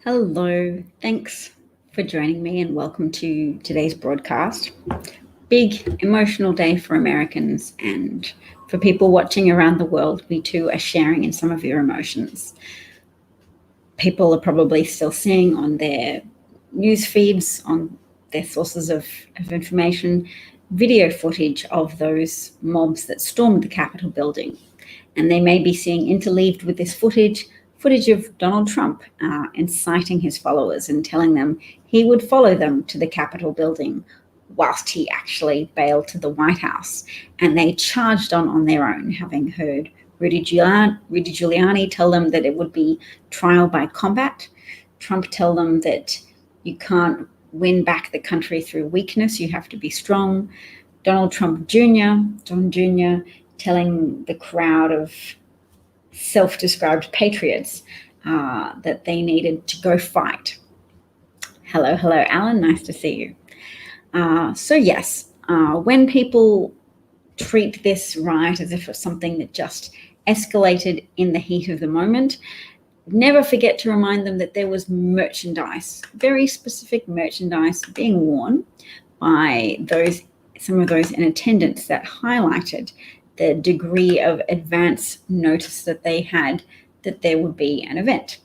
Hello, thanks for joining me and welcome to today's broadcast. Big emotional day for Americans and for people watching around the world. We too are sharing in some of your emotions. People are probably still seeing on their news feeds, on their sources of information, video footage of those mobs that stormed the Capitol building. And they may be seeing interleaved with this footage of Donald Trump inciting his followers and telling them he would follow them to the Capitol building whilst he actually bailed to the White House. And they charged on their own, having heard Rudy Giuliani tell them that it would be trial by combat. Trump tell them that you can't win back the country through weakness, you have to be strong. Donald Trump Jr., Don Jr., telling the crowd of self-described patriots that they needed to go fight. Hello, Alan. Nice to see you. So yes, when people treat this riot as if it's something that just escalated in the heat of the moment, never forget to remind them that there was merchandise, very specific merchandise being worn by some of those in attendance that highlighted the degree of advance notice that they had that there would be an event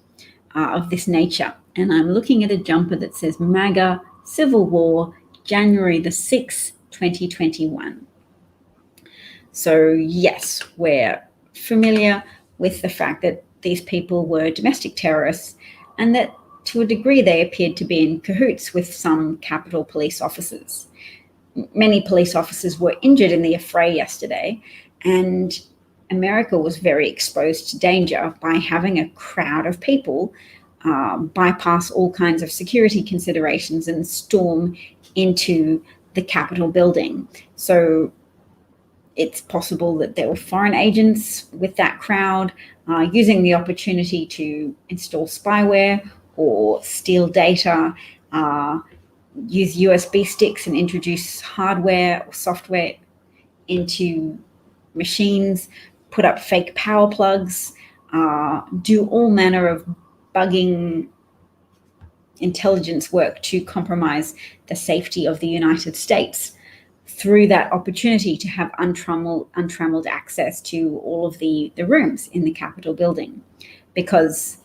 of this nature. And I'm looking at a jumper that says MAGA Civil War, January the 6th, 2021. So yes, we're familiar with the fact that these people were domestic terrorists and that to a degree they appeared to be in cahoots with some Capitol Police officers. Many police officers were injured in the affray yesterday, and America was very exposed to danger by having a crowd of people bypass all kinds of security considerations and storm into the Capitol building. So it's possible that there were foreign agents with that crowd using the opportunity to install spyware or steal data, use USB sticks and introduce hardware or software into machines, put up fake power plugs, do all manner of bugging intelligence work to compromise the safety of the United States through that opportunity to have untrammeled access to all of the rooms in the Capitol building, because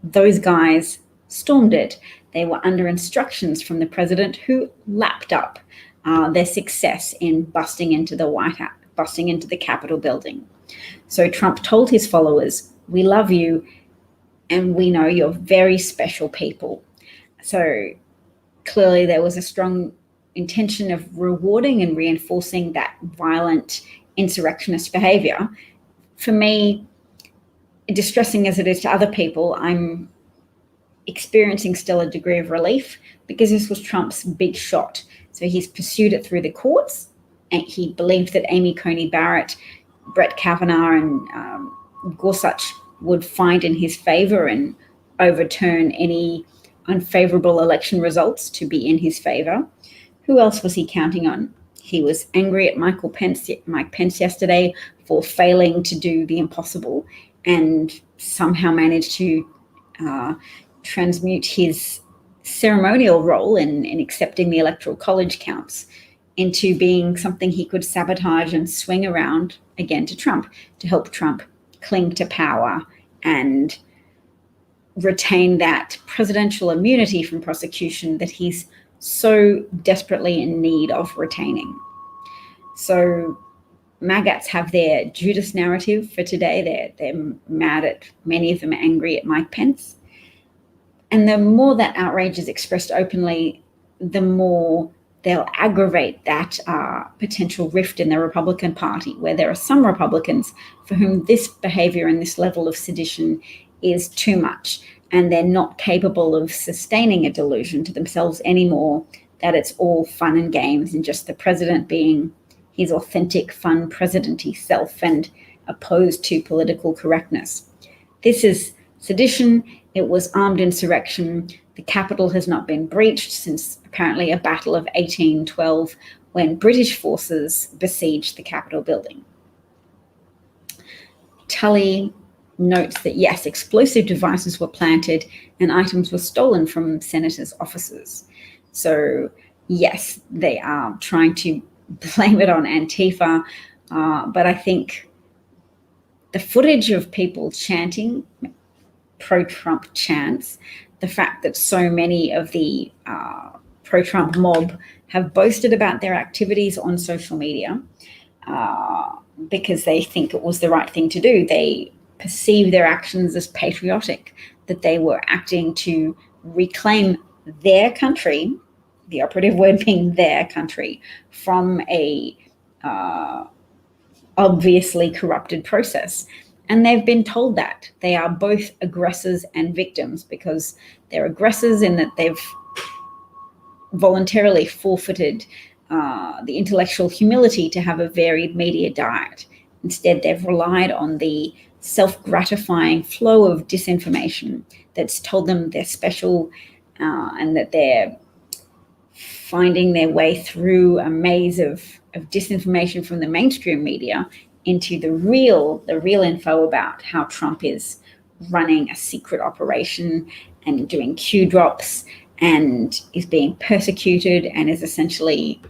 those guys stormed it. They were under instructions from the president, who lapped up their success in busting into the White House, busting into the Capitol building. So Trump told his followers, "We love you, and we know you're very special people." So clearly there was a strong intention of rewarding and reinforcing that violent insurrectionist behavior. For me, distressing as it is to other people, I'm experiencing still a degree of relief because this was Trump's big shot. So he's pursued it through the courts, and he believed that Amy Coney Barrett, Brett Kavanaugh, and Gorsuch would find in his favor and overturn any unfavorable election results to be in his favor. Who else was he counting on? He was angry at Mike Pence yesterday for failing to do the impossible and somehow managed to transmute his ceremonial role in accepting the Electoral College counts into being something he could sabotage and swing around again to Trump, to help Trump cling to power and retain that presidential immunity from prosecution that he's so desperately in need of retaining. So MAGATs have their Judas narrative for today. They're mad at, many of them are angry at Mike Pence. And the more that outrage is expressed openly, the more they'll aggravate that potential rift in the Republican Party, where there are some Republicans for whom this behavior and this level of sedition is too much, and they're not capable of sustaining a delusion to themselves anymore that it's all fun and games and just the president being his authentic, fun, president-y self and opposed to political correctness. This is sedition. It was armed insurrection. The Capitol has not been breached since apparently a battle of 1812 when British forces besieged the Capitol building. Tully notes that, yes, explosive devices were planted and items were stolen from senators' offices. So, yes, they are trying to blame it on Antifa, but I think the footage of people chanting pro-Trump chants, the fact that so many of the pro-Trump mob have boasted about their activities on social media because they think it was the right thing to do. They perceive their actions as patriotic, that they were acting to reclaim their country, the operative word being their country, from a obviously corrupted process. And they've been told that they are both aggressors and victims, because they're aggressors in that they've voluntarily forfeited the intellectual humility to have a varied media diet. Instead, they've relied on the self-gratifying flow of disinformation that's told them they're special and that they're finding their way through a maze of disinformation from the mainstream media into the real info about how Trump is running a secret operation and doing Q drops and is being persecuted and is essentially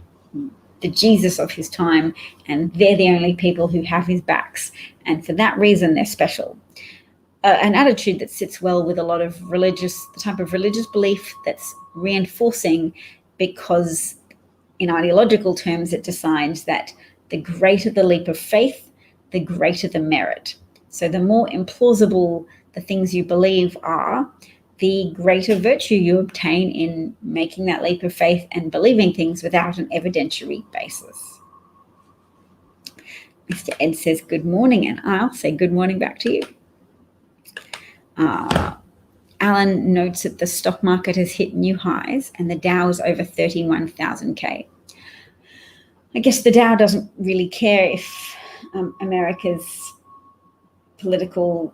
the Jesus of his time, and they're the only people who have his backs. And for that reason, they're special. An attitude that sits well with a lot of the type of religious belief that's reinforcing, because in ideological terms, it decides that the greater the leap of faith, the greater the merit. So the more implausible the things you believe are, the greater virtue you obtain in making that leap of faith and believing things without an evidentiary basis. Mr. Ed says good morning, and I'll say good morning back to you. Alan notes that the stock market has hit new highs and the Dow is over 31,000K. I guess the Dow doesn't really care if America's political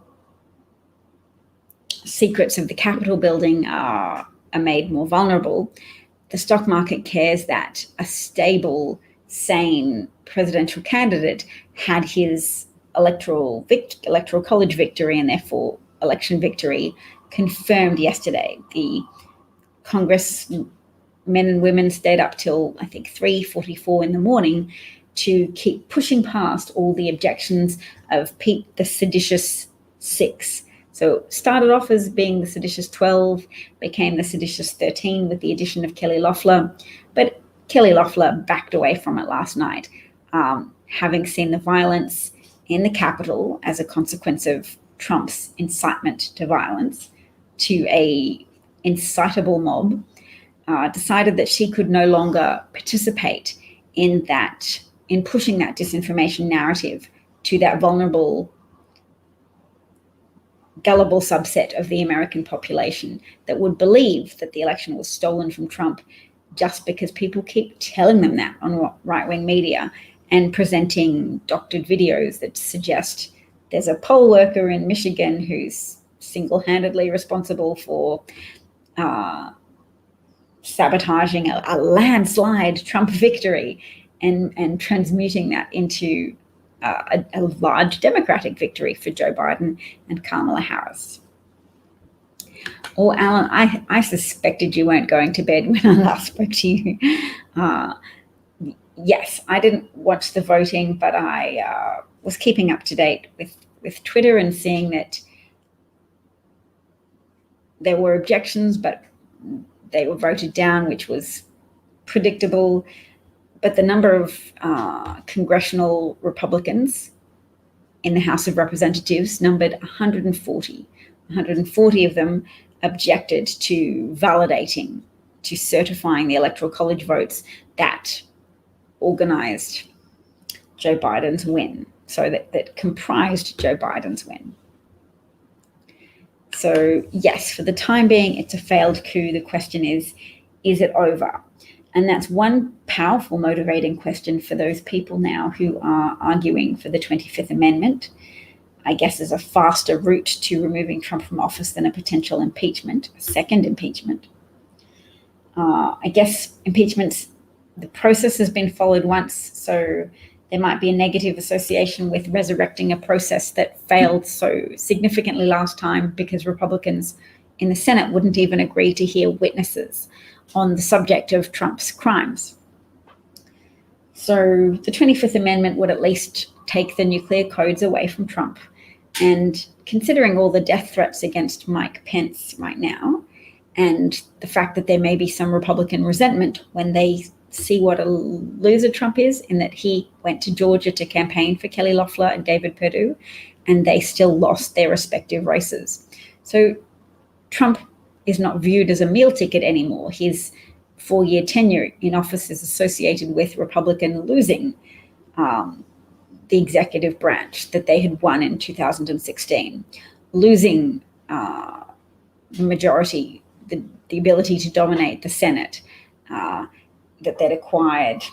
secrets of the Capitol building are made more vulnerable. The stock market cares that a stable, sane presidential candidate had his electoral college victory and therefore election victory confirmed yesterday. The Congress men and women stayed up till, I think, 3:44 in the morning to keep pushing past all the objections of Pete the seditious 6. So started off as being the seditious 12, became the seditious 13 with the addition of Kelly Loeffler. But Kelly Loeffler backed away from it last night, having seen the violence in the Capitol as a consequence of Trump's incitement to violence to a incitable mob, decided that she could no longer participate in pushing that disinformation narrative to that vulnerable, gullible subset of the American population that would believe that the election was stolen from Trump just because people keep telling them that on right-wing media and presenting doctored videos that suggest there's a poll worker in Michigan who's single-handedly responsible for sabotaging a landslide Trump victory and transmuting that into a large Democratic victory for Joe Biden and Kamala Harris. Or Alan, I suspected you weren't going to bed when I last spoke to you. Yes, I didn't watch the voting, but I was keeping up to date with Twitter and seeing that there were objections, but they were voted down, which was predictable. But the number of congressional Republicans in the House of Representatives numbered 140. 140 of them objected to validating, to certifying the Electoral College votes that organized Joe Biden's win, so that comprised Joe Biden's win. So yes, for the time being, it's a failed coup. The question is it over? And that's one powerful motivating question for those people now who are arguing for the 25th Amendment, I guess, as a faster route to removing Trump from office than a potential impeachment, a second impeachment. I guess impeachments, the process has been followed once, so there might be a negative association with resurrecting a process that failed so significantly last time because Republicans in the Senate wouldn't even agree to hear witnesses on the subject of Trump's crimes. So the 25th Amendment would at least take the nuclear codes away from Trump. And considering all the death threats against Mike Pence right now, and the fact that there may be some Republican resentment when they see what a loser Trump is, in that he went to Georgia to campaign for Kelly Loeffler and David Perdue, and they still lost their respective races. So Trump is not viewed as a meal ticket anymore. His 4-year tenure in office is associated with Republican losing the executive branch that they had won in 2016, losing the majority, the ability to dominate the Senate that they'd acquired,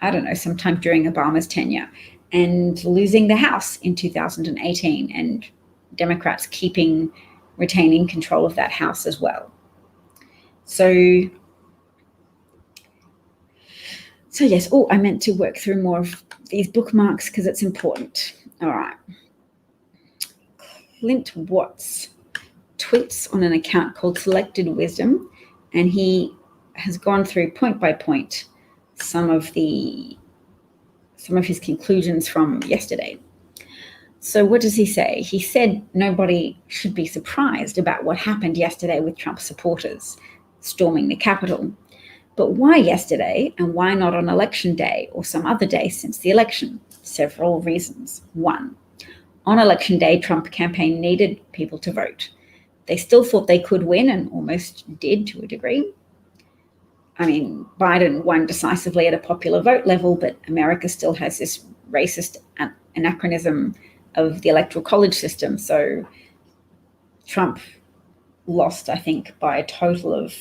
I don't know, sometime during Obama's tenure, and losing the House in 2018, and Democrats retaining control of that House as well. So yes, I meant to work through more of these bookmarks because it's important. All right. Clint Watts tweets on an account called Selected Wisdom, and he has gone through point by point some of his conclusions from yesterday. So what does he say? He said nobody should be surprised about what happened yesterday with Trump supporters storming the Capitol. But why yesterday, and why not on election day or some other day since the election? Several reasons. 1, on election day, Trump campaign needed people to vote. They still thought they could win, and almost did to a degree. I mean, Biden won decisively at a popular vote level, but America still has this racist anachronism of the electoral college system. So Trump lost, I think, by a total of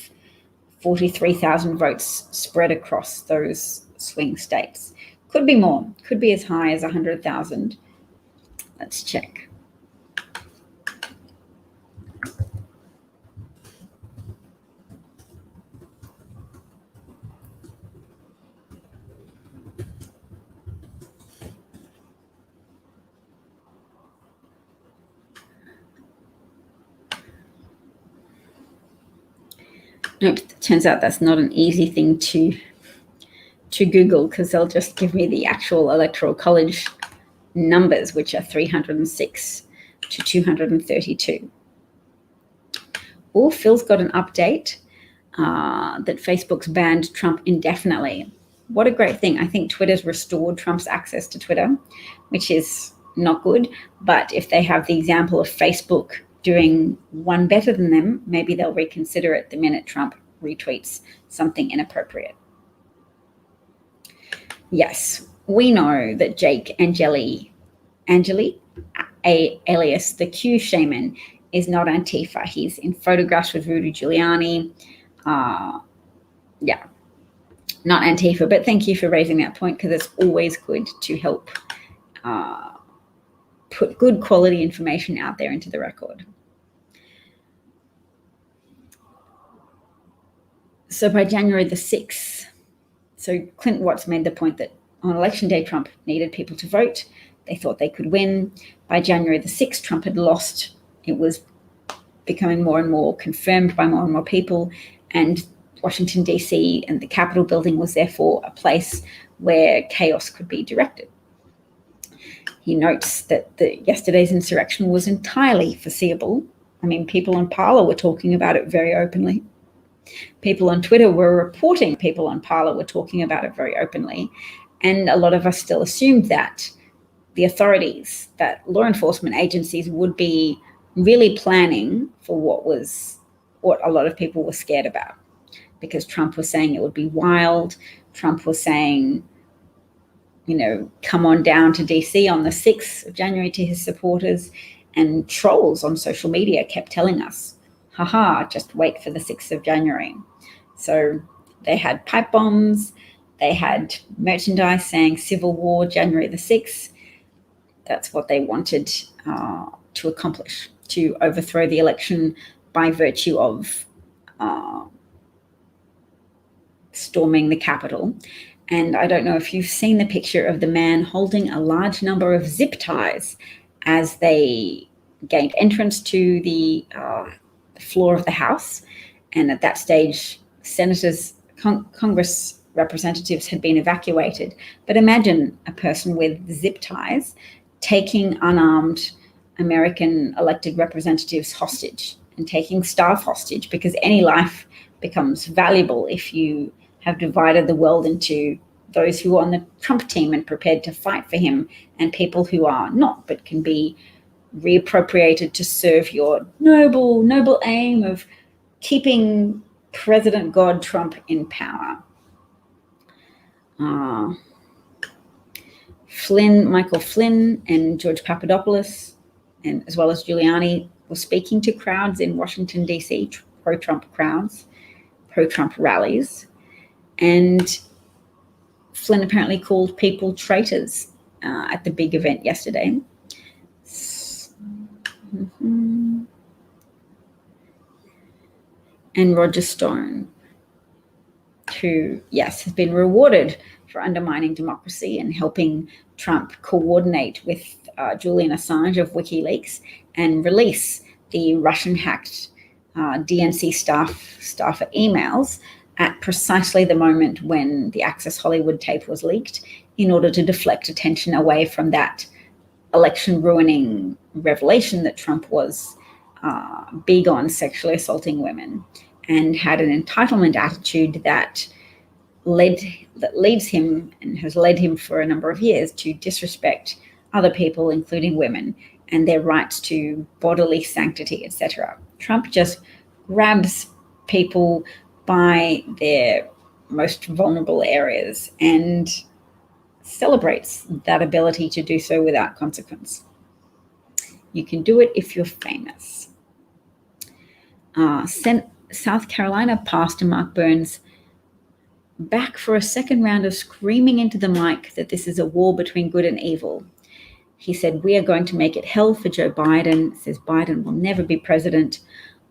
43,000 votes spread across those swing states. Could be more, could be as high as 100,000. Let's check. Nope, it turns out that's not an easy thing to Google, because they'll just give me the actual electoral college numbers, which are 306 to 232. Phil's got an update that Facebook's banned Trump indefinitely. What a great thing. I think Twitter's restored Trump's access to Twitter, which is not good. But if they have the example of Facebook doing one better than them, maybe they'll reconsider it the minute Trump retweets something inappropriate. Yes, we know that Jake Angeli, alias the Q Shaman, is not Antifa. He's in photographs with Rudy Giuliani. Not Antifa, but thank you for raising that point, because it's always good to help put good quality information out there into the record. So by January the 6th, so Clint Watts made the point that on election day, Trump needed people to vote. They thought they could win. By January the 6th, Trump had lost. It was becoming more and more confirmed by more and more people. And Washington, D.C. and the Capitol building was therefore a place where chaos could be directed. He notes that yesterday's insurrection was entirely foreseeable. I mean, people on Parler were talking about it very openly. People on Twitter were reporting people on Parler were talking about it very openly. And a lot of us still assumed that the authorities, that law enforcement agencies would be really planning for what a lot of people were scared about. Because Trump was saying it would be wild. Trump was saying, come on down to DC on the 6th of January to his supporters. And trolls on social media kept telling us, just wait for the 6th of January. So they had pipe bombs. They had merchandise saying Civil War, January the 6th. That's what they wanted to accomplish, to overthrow the election by virtue of storming the Capitol. And I don't know if you've seen the picture of the man holding a large number of zip ties as they gained entrance to the floor of the House. And at that stage, senators, Congress representatives had been evacuated. But imagine a person with zip ties taking unarmed American elected representatives hostage and taking staff hostage, because any life becomes valuable if you have divided the world into those who are on the Trump team and prepared to fight for him, and people who are not, but can be reappropriated to serve your noble aim of keeping President God Trump in power. Michael Flynn and George Papadopoulos, and as well as Giuliani, were speaking to crowds in Washington, D.C., pro-Trump crowds, pro-Trump rallies. And Flynn apparently called people traitors at the big event yesterday. And Roger Stone, who, yes, has been rewarded for undermining democracy and helping Trump coordinate with Julian Assange of WikiLeaks and release the Russian-hacked DNC staffer emails at precisely the moment when the Access Hollywood tape was leaked, in order to deflect attention away from that election-ruining revelation that Trump was big on sexually assaulting women and had an entitlement attitude that leads him and has led him for a number of years to disrespect other people, including women, and their rights to bodily sanctity, etc. Trump just grabs people by their most vulnerable areas and celebrates that ability to do so without consequence. You can do it if you're famous. South Carolina Pastor Mark Burns back for a second round of screaming into the mic that this is a war between good and evil. He said, "We are going to make it hell for Joe Biden." Says Biden will never be president.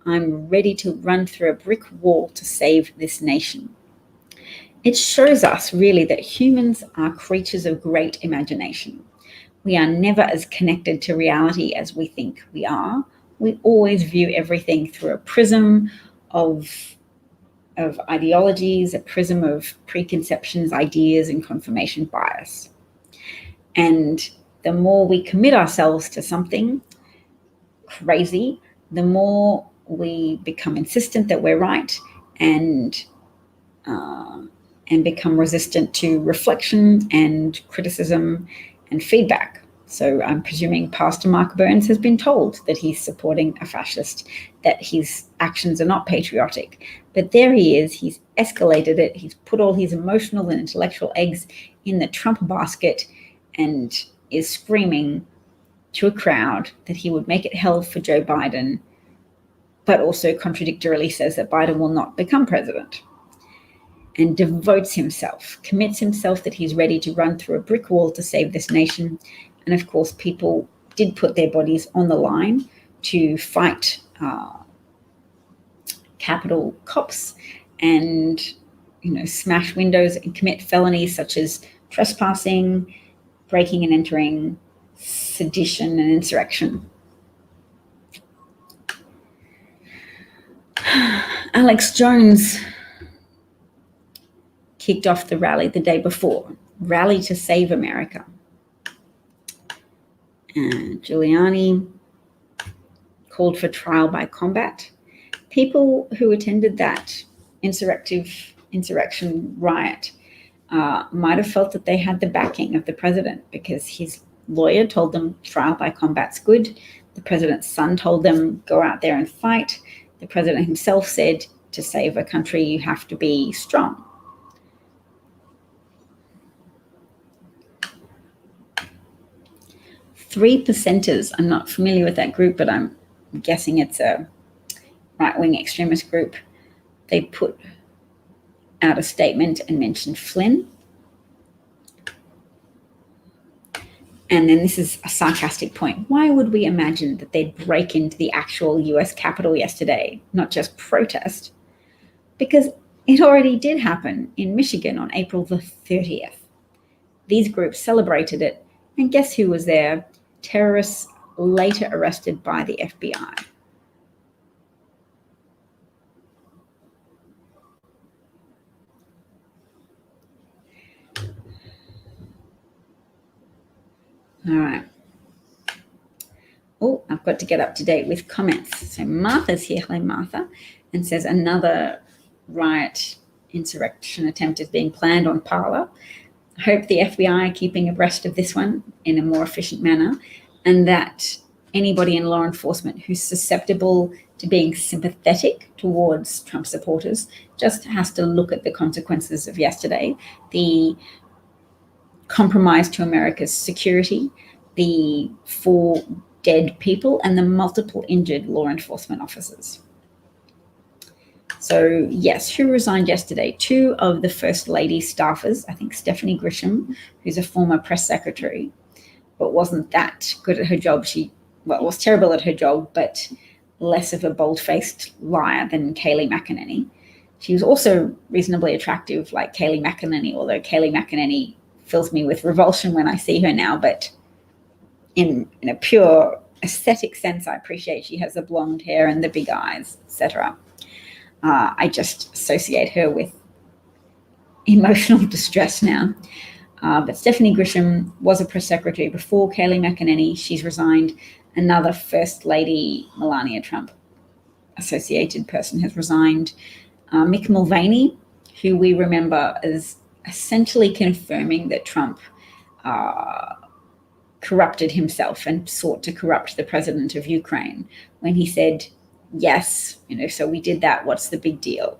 "I'm ready to run through a brick wall to save this nation." It shows us really that humans are creatures of great imagination. We are never as connected to reality as we think we are. We always view everything through a prism of ideologies, a prism of preconceptions, ideas, and confirmation bias. And the more we commit ourselves to something crazy, the more we become insistent that we're right and become resistant to reflection and criticism and feedback. So I'm presuming Pastor Mark Burns has been told that he's supporting a fascist, that his actions are not patriotic. But there he is. He's escalated it. He's put all his emotional and intellectual eggs in the Trump basket and is screaming to a crowd that he would make it hell for Joe Biden, but also contradictorily says that Biden will not become president, and devotes himself, commits himself that he's ready to run through a brick wall to save this nation. And of course, people did put their bodies on the line to fight Capitol cops and, smash windows and commit felonies such as trespassing, breaking and entering, sedition, and insurrection. Alex Jones kicked off the rally the day before, Rally to Save America. Giuliani called for trial by combat. People who attended that insurrection riot might have felt that they had the backing of the president, because his lawyer told them trial by combat's good. The president's son told them go out there and fight. The president himself said to save a country, you have to be strong. Three Percenters, I'm not familiar with that group, but I'm guessing it's a right-wing extremist group. They put out a statement and mentioned Flynn. And then this is a sarcastic point. Why would we imagine that they'd break into the actual US Capitol yesterday, not just protest? Because It already did happen in Michigan on April the 30th. These groups celebrated it, and guess who was there? Terrorists later arrested by the FBI. All right. Oh, I've got to get up to date with comments. So Martha's here. Hello, Martha. And says another riot insurrection attempt is being planned on Parler. I hope the FBI are keeping abreast of this one in a more efficient manner, and that anybody in law enforcement who's susceptible to being sympathetic towards Trump supporters just has to look at the consequences of yesterday, the compromise to America's security, the 4 dead people, and the multiple injured law enforcement officers. So yes, who resigned yesterday? 2 of the First Lady's staffers, I think Stephanie Grisham, who's a former press secretary, but wasn't that good at her job. She was terrible at her job, but less of a bold-faced liar than Kayleigh McEnany. She was also reasonably attractive like Kayleigh McEnany, although Kayleigh McEnany fills me with revulsion when I see her now, but in a pure aesthetic sense, I appreciate she has the blonde hair and the big eyes, etc. I just associate her with emotional distress now. But Stephanie Grisham was a press secretary before Kayleigh McEnany. She's resigned. Another First Lady, Melania Trump associated person, has resigned. Mick Mulvaney, who we remember as essentially confirming that Trump corrupted himself and sought to corrupt the president of Ukraine when he said, yes, so we did that. What's the big deal?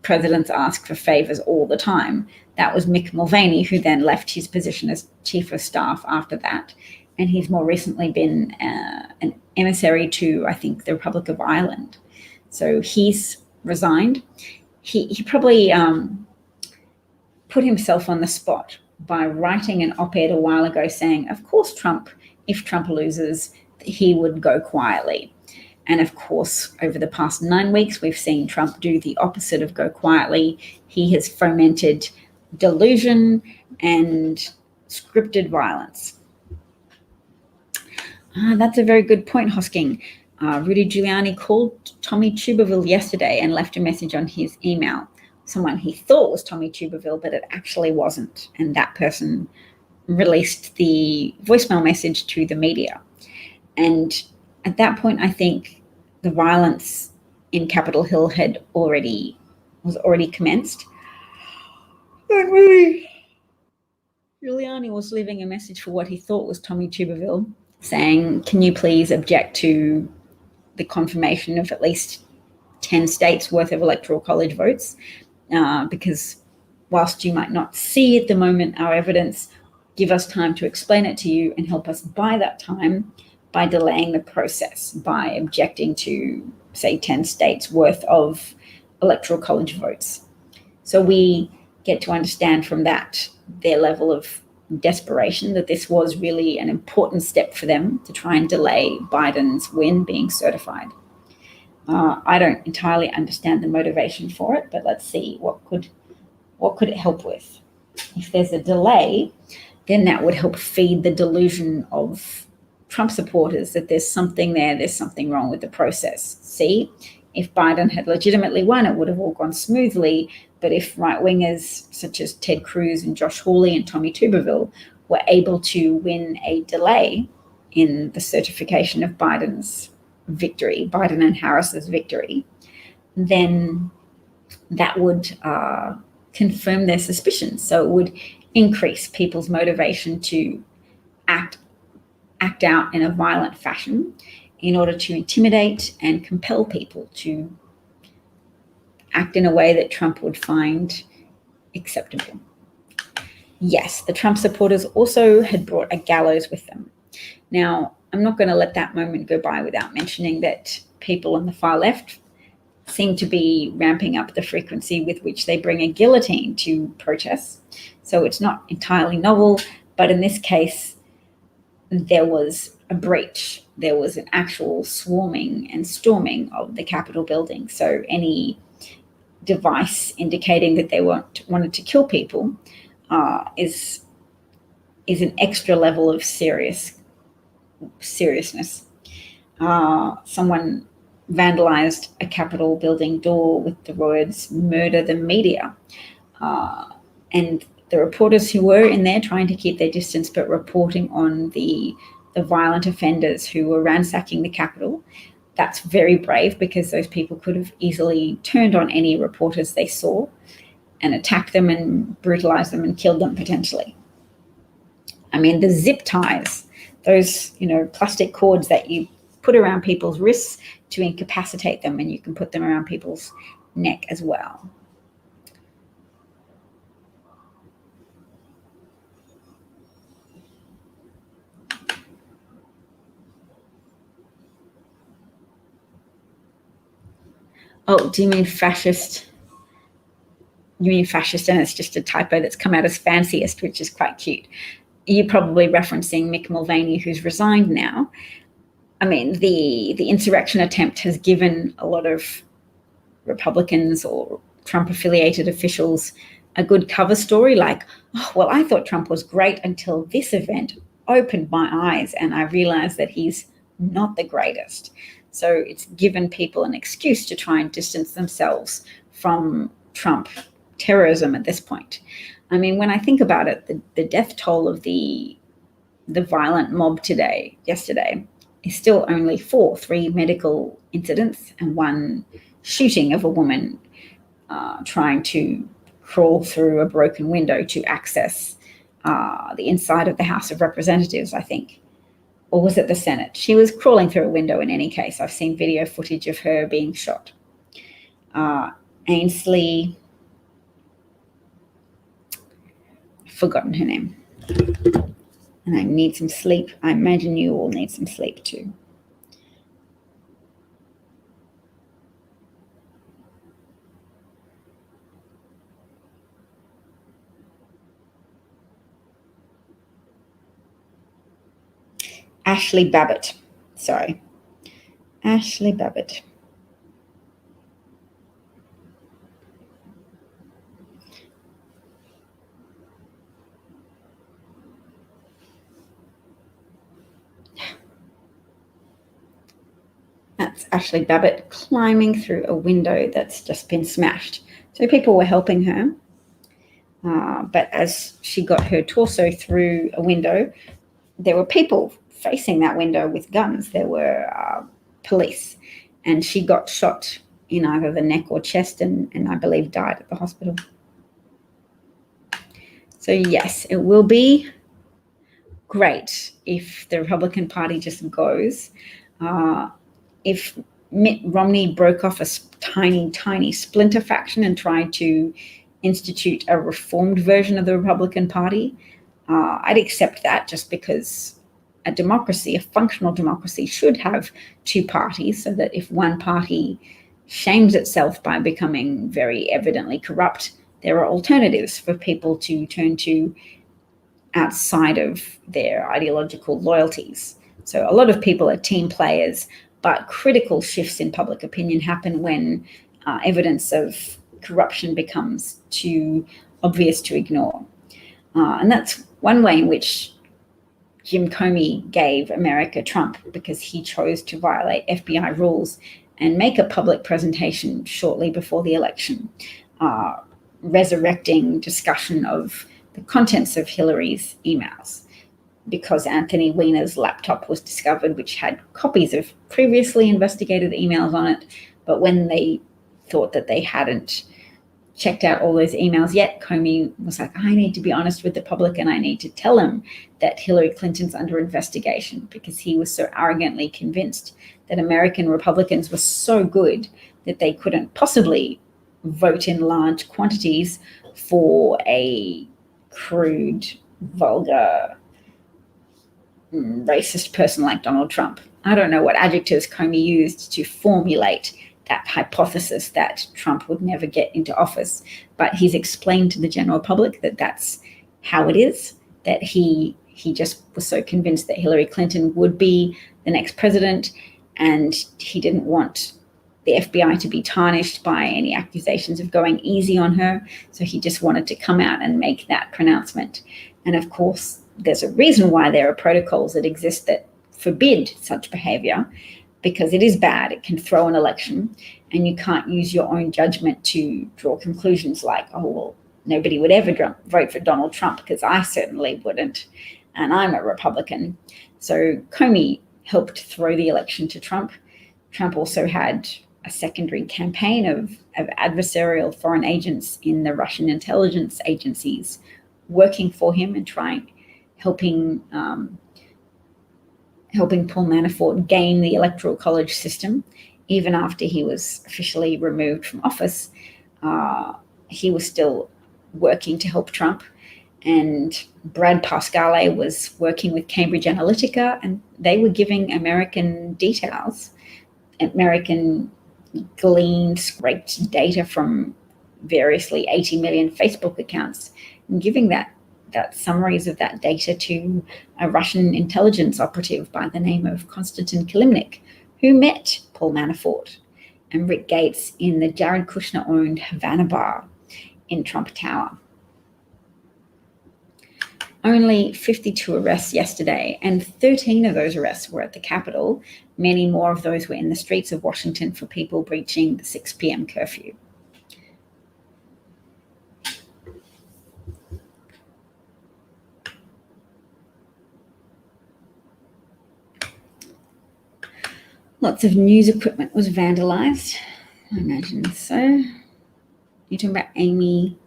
Presidents ask for favors all the time. That was Mick Mulvaney, who then left his position as chief of staff after that. And he's more recently been an emissary to, I think, the Republic of Ireland. So he's resigned. He probably put himself on the spot by writing an op-ed a while ago saying, of course, if Trump loses, he would go quietly. And of course, over the past 9 weeks, we've seen Trump do the opposite of go quietly. He has fomented delusion and scripted violence. That's a very good point, Hosking. Rudy Giuliani called Tommy Tuberville yesterday and left a message on his email. Someone he thought was Tommy Tuberville, but it actually wasn't. And that person released the voicemail message to the media. And at that point, I think the violence in Capitol Hill was already commenced. And Rudy Giuliani was leaving a message for what he thought was Tommy Tuberville, saying, can you please object to the confirmation of at least 10 states worth of electoral college votes? Because whilst you might not see at the moment our evidence, give us time to explain it to you and help us buy that time by delaying the process, by objecting to, say, 10 states worth of electoral college votes. So we get to understand from that their level of desperation, that this was really an important step for them to try and delay Biden's win being certified. I don't entirely understand the motivation for it, but let's see what could it help with. If there's a delay, then that would help feed the delusion of Trump supporters that there's something there, there's something wrong with the process. See, if Biden had legitimately won, it would have all gone smoothly. But if right-wingers such as Ted Cruz and Josh Hawley and Tommy Tuberville were able to win a delay in the certification of Biden's victory, Biden and Harris's victory, then that would confirm their suspicions. So it would increase people's motivation to act out in a violent fashion in order to intimidate and compel people to act in a way that Trump would find acceptable. Yes, the Trump supporters also had brought a gallows with them. Now, I'm not going to let that moment go by without mentioning that people on the far left seem to be ramping up the frequency with which they bring a guillotine to protests. So it's not entirely novel, but in this case, there was a breach. There was an actual swarming and storming of the Capitol building. So any device indicating that they wanted to kill people is an extra level of seriousness. Someone vandalized a Capitol building door with the words "Murder the Media," and the reporters who were in there trying to keep their distance but reporting on the violent offenders who were ransacking the Capitol. That's very brave, because those people could have easily turned on any reporters they saw and attacked them and brutalized them and killed them potentially. I mean, the zip ties, those, plastic cords that you put around people's wrists to incapacitate them, and you can put them around people's neck as well. Oh, do you mean fascist? You mean fascist, and it's just a typo that's come out as fanciest, which is quite cute. You're probably referencing Mick Mulvaney, who's resigned now. I mean, the insurrection attempt has given a lot of Republicans or Trump-affiliated officials a good cover story, like, oh, well, I thought Trump was great until this event opened my eyes and I realized that he's not the greatest. So it's given people an excuse to try and distance themselves from Trump terrorism at this point. I mean, when I think about it, the death toll of the violent mob yesterday, is still only 3 medical incidents and 1 shooting of a woman trying to crawl through a broken window to access the inside of the House of Representatives, I think. Or was it the Senate? She was crawling through a window in any case. I've seen video footage of her being shot. Ainsley, I've forgotten her name. And I need some sleep. I imagine you all need some sleep too. Ashley Babbitt. Sorry. Ashley Babbitt. That's Ashley Babbitt climbing through a window that's just been smashed. So people were helping her. But as she got her torso through a window, there were people facing that window with guns. There were police. And she got shot in either the neck or chest and I believe died at the hospital. So yes, it will be great if the Republican Party just goes. If Mitt Romney broke off a tiny splinter faction and tried to institute a reformed version of the Republican Party, I'd accept that, just because a democracy, a functional democracy, should have 2 parties, so that if one party shames itself by becoming very evidently corrupt, there are alternatives for people to turn to outside of their ideological loyalties. So a lot of people are team players, but critical shifts in public opinion happen when evidence of corruption becomes too obvious to ignore. And that's one way in which Jim Comey gave America Trump, because he chose to violate FBI rules and make a public presentation shortly before the election, resurrecting discussion of the contents of Hillary's emails, because Anthony Weiner's laptop was discovered, which had copies of previously investigated emails on it. But when they thought that they hadn't checked out all those emails yet, Comey was like, I need to be honest with the public and I need to tell them that Hillary Clinton's under investigation, because he was so arrogantly convinced that American Republicans were so good that they couldn't possibly vote in large quantities for a crude, vulgar, racist person like Donald Trump. I don't know what adjectives Comey used to formulate that hypothesis that Trump would never get into office, but he's explained to the general public that that's how it is, that he just was so convinced that Hillary Clinton would be the next president, and he didn't want the FBI to be tarnished by any accusations of going easy on her. So he just wanted to come out and make that pronouncement. And of course, there's a reason why there are protocols that exist that forbid such behavior, because it is bad. It can throw an election, and you can't use your own judgment to draw conclusions like, oh, well, nobody would ever vote for Donald Trump because I certainly wouldn't, and I'm a Republican. So Comey helped throw the election to Trump. Trump also had a secondary campaign of adversarial foreign agents in the Russian intelligence agencies working for him and helping Paul Manafort gain the Electoral College system. Even after he was officially removed from office, he was still working to help Trump. And Brad Pascale was working with Cambridge Analytica, and they were giving American gleaned, scraped data from variously 80 million Facebook accounts, and giving that summaries of that data to a Russian intelligence operative by the name of Konstantin Kilimnik, who met Paul Manafort and Rick Gates in the Jared Kushner-owned Havana bar in Trump Tower. Only 52 arrests yesterday, and 13 of those arrests were at the Capitol. Many more of those were in the streets of Washington for people breaching the 6 p.m. curfew. Lots of news equipment was vandalized. I imagine so. You're talking about Amy.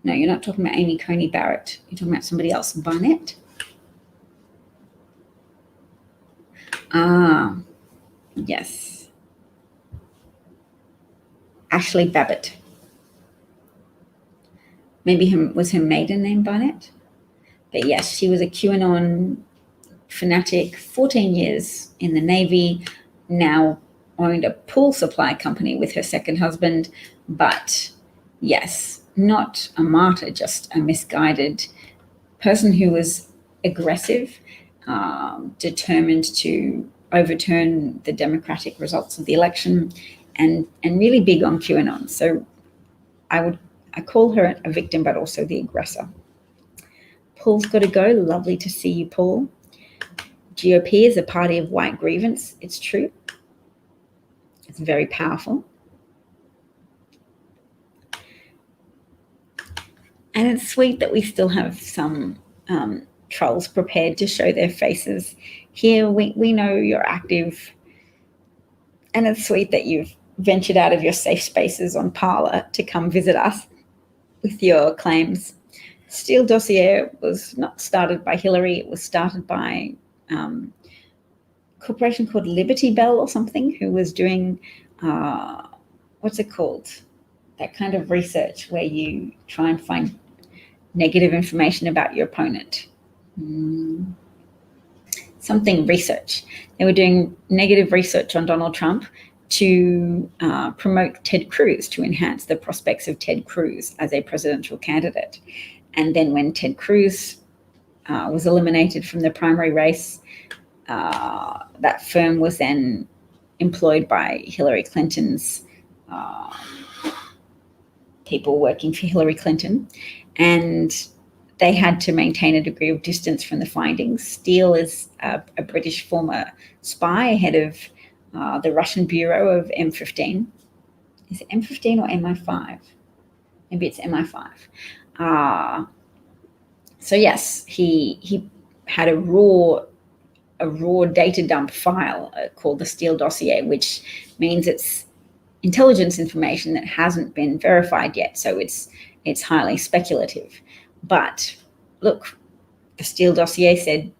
No, you're not talking about Amy Coney Barrett. You're talking about somebody else, Barnett. Yes. Ashley Babbitt. Maybe was her maiden name Barnett? But yes, she was a QAnon fanatic, 14 years in the Navy, now owned a pool supply company with her second husband. But yes, not a martyr, just a misguided person who was aggressive, determined to overturn the democratic results of the election, and really big on QAnon. So I call her a victim, but also the aggressor. Paul's got to go. Lovely to see you, Paul. GOP is a party of white grievance. It's true. It's very powerful. And it's sweet that we still have some trolls prepared to show their faces here. We know you're active, and it's sweet that you've ventured out of your safe spaces on Parler to come visit us with your claims. Steele dossier was not started by Hillary. It was started by a corporation called Liberty Bell or something, who was doing, what's it called? That kind of research where you try and find negative information about your opponent. Something research. They were doing negative research on Donald Trump to promote Ted Cruz, to enhance the prospects of Ted Cruz as a presidential candidate. And then when Ted Cruz was eliminated from the primary race, that firm was then employed by Hillary Clinton's people working for Hillary Clinton, and they had to maintain a degree of distance from the findings. Steele is a British former spy, head of the Russian Bureau of M15. Is it M15 or MI5? Maybe it's MI5. So yes, he had a raw data dump file called the Steele dossier, which means it's intelligence information that hasn't been verified yet. So it's highly speculative. But look, the Steele dossier said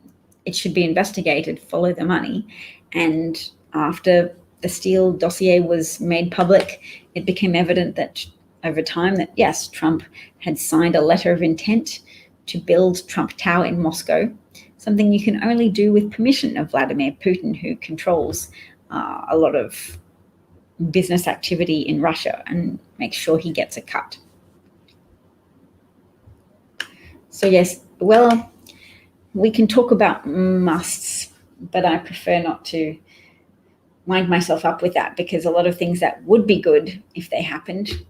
it should be investigated, follow the money. And after the Steele dossier was made public, it became evident that over time that, yes, Trump had signed a letter of intent to build Trump Tower in Moscow, something you can only do with permission of Vladimir Putin, who controls a lot of business activity in Russia and makes sure he gets a cut. So yes, well, we can talk about musts, but I prefer not to. wind myself up with that, because a lot of things that would be good if they happened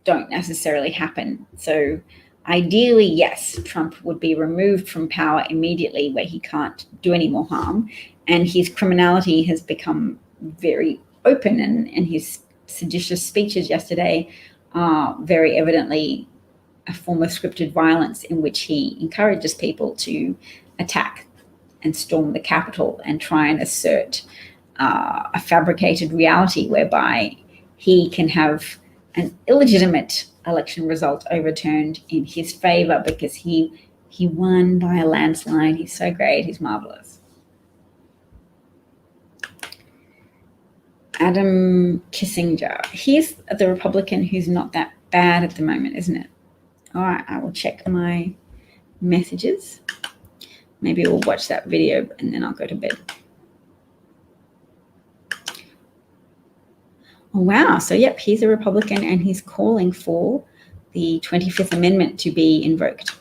don't necessarily happen. So ideally, yes, Trump would be removed from power immediately where he can't do any more harm. And his criminality has become very open, and his seditious speeches yesterday are very evidently a form of scripted violence in which he encourages people to attack and storm the Capitol and try and assert a fabricated reality whereby he can have an illegitimate election result overturned in his favor because he won by a landslide. He's so great. He's marvelous. Adam Kissinger. He's the Republican who's not that bad at the moment, isn't it? All right, I will check my messages. Maybe we'll watch that video and then I'll go to bed. Oh, wow. So, yep, he's a Republican and he's calling for the 25th Amendment to be invoked.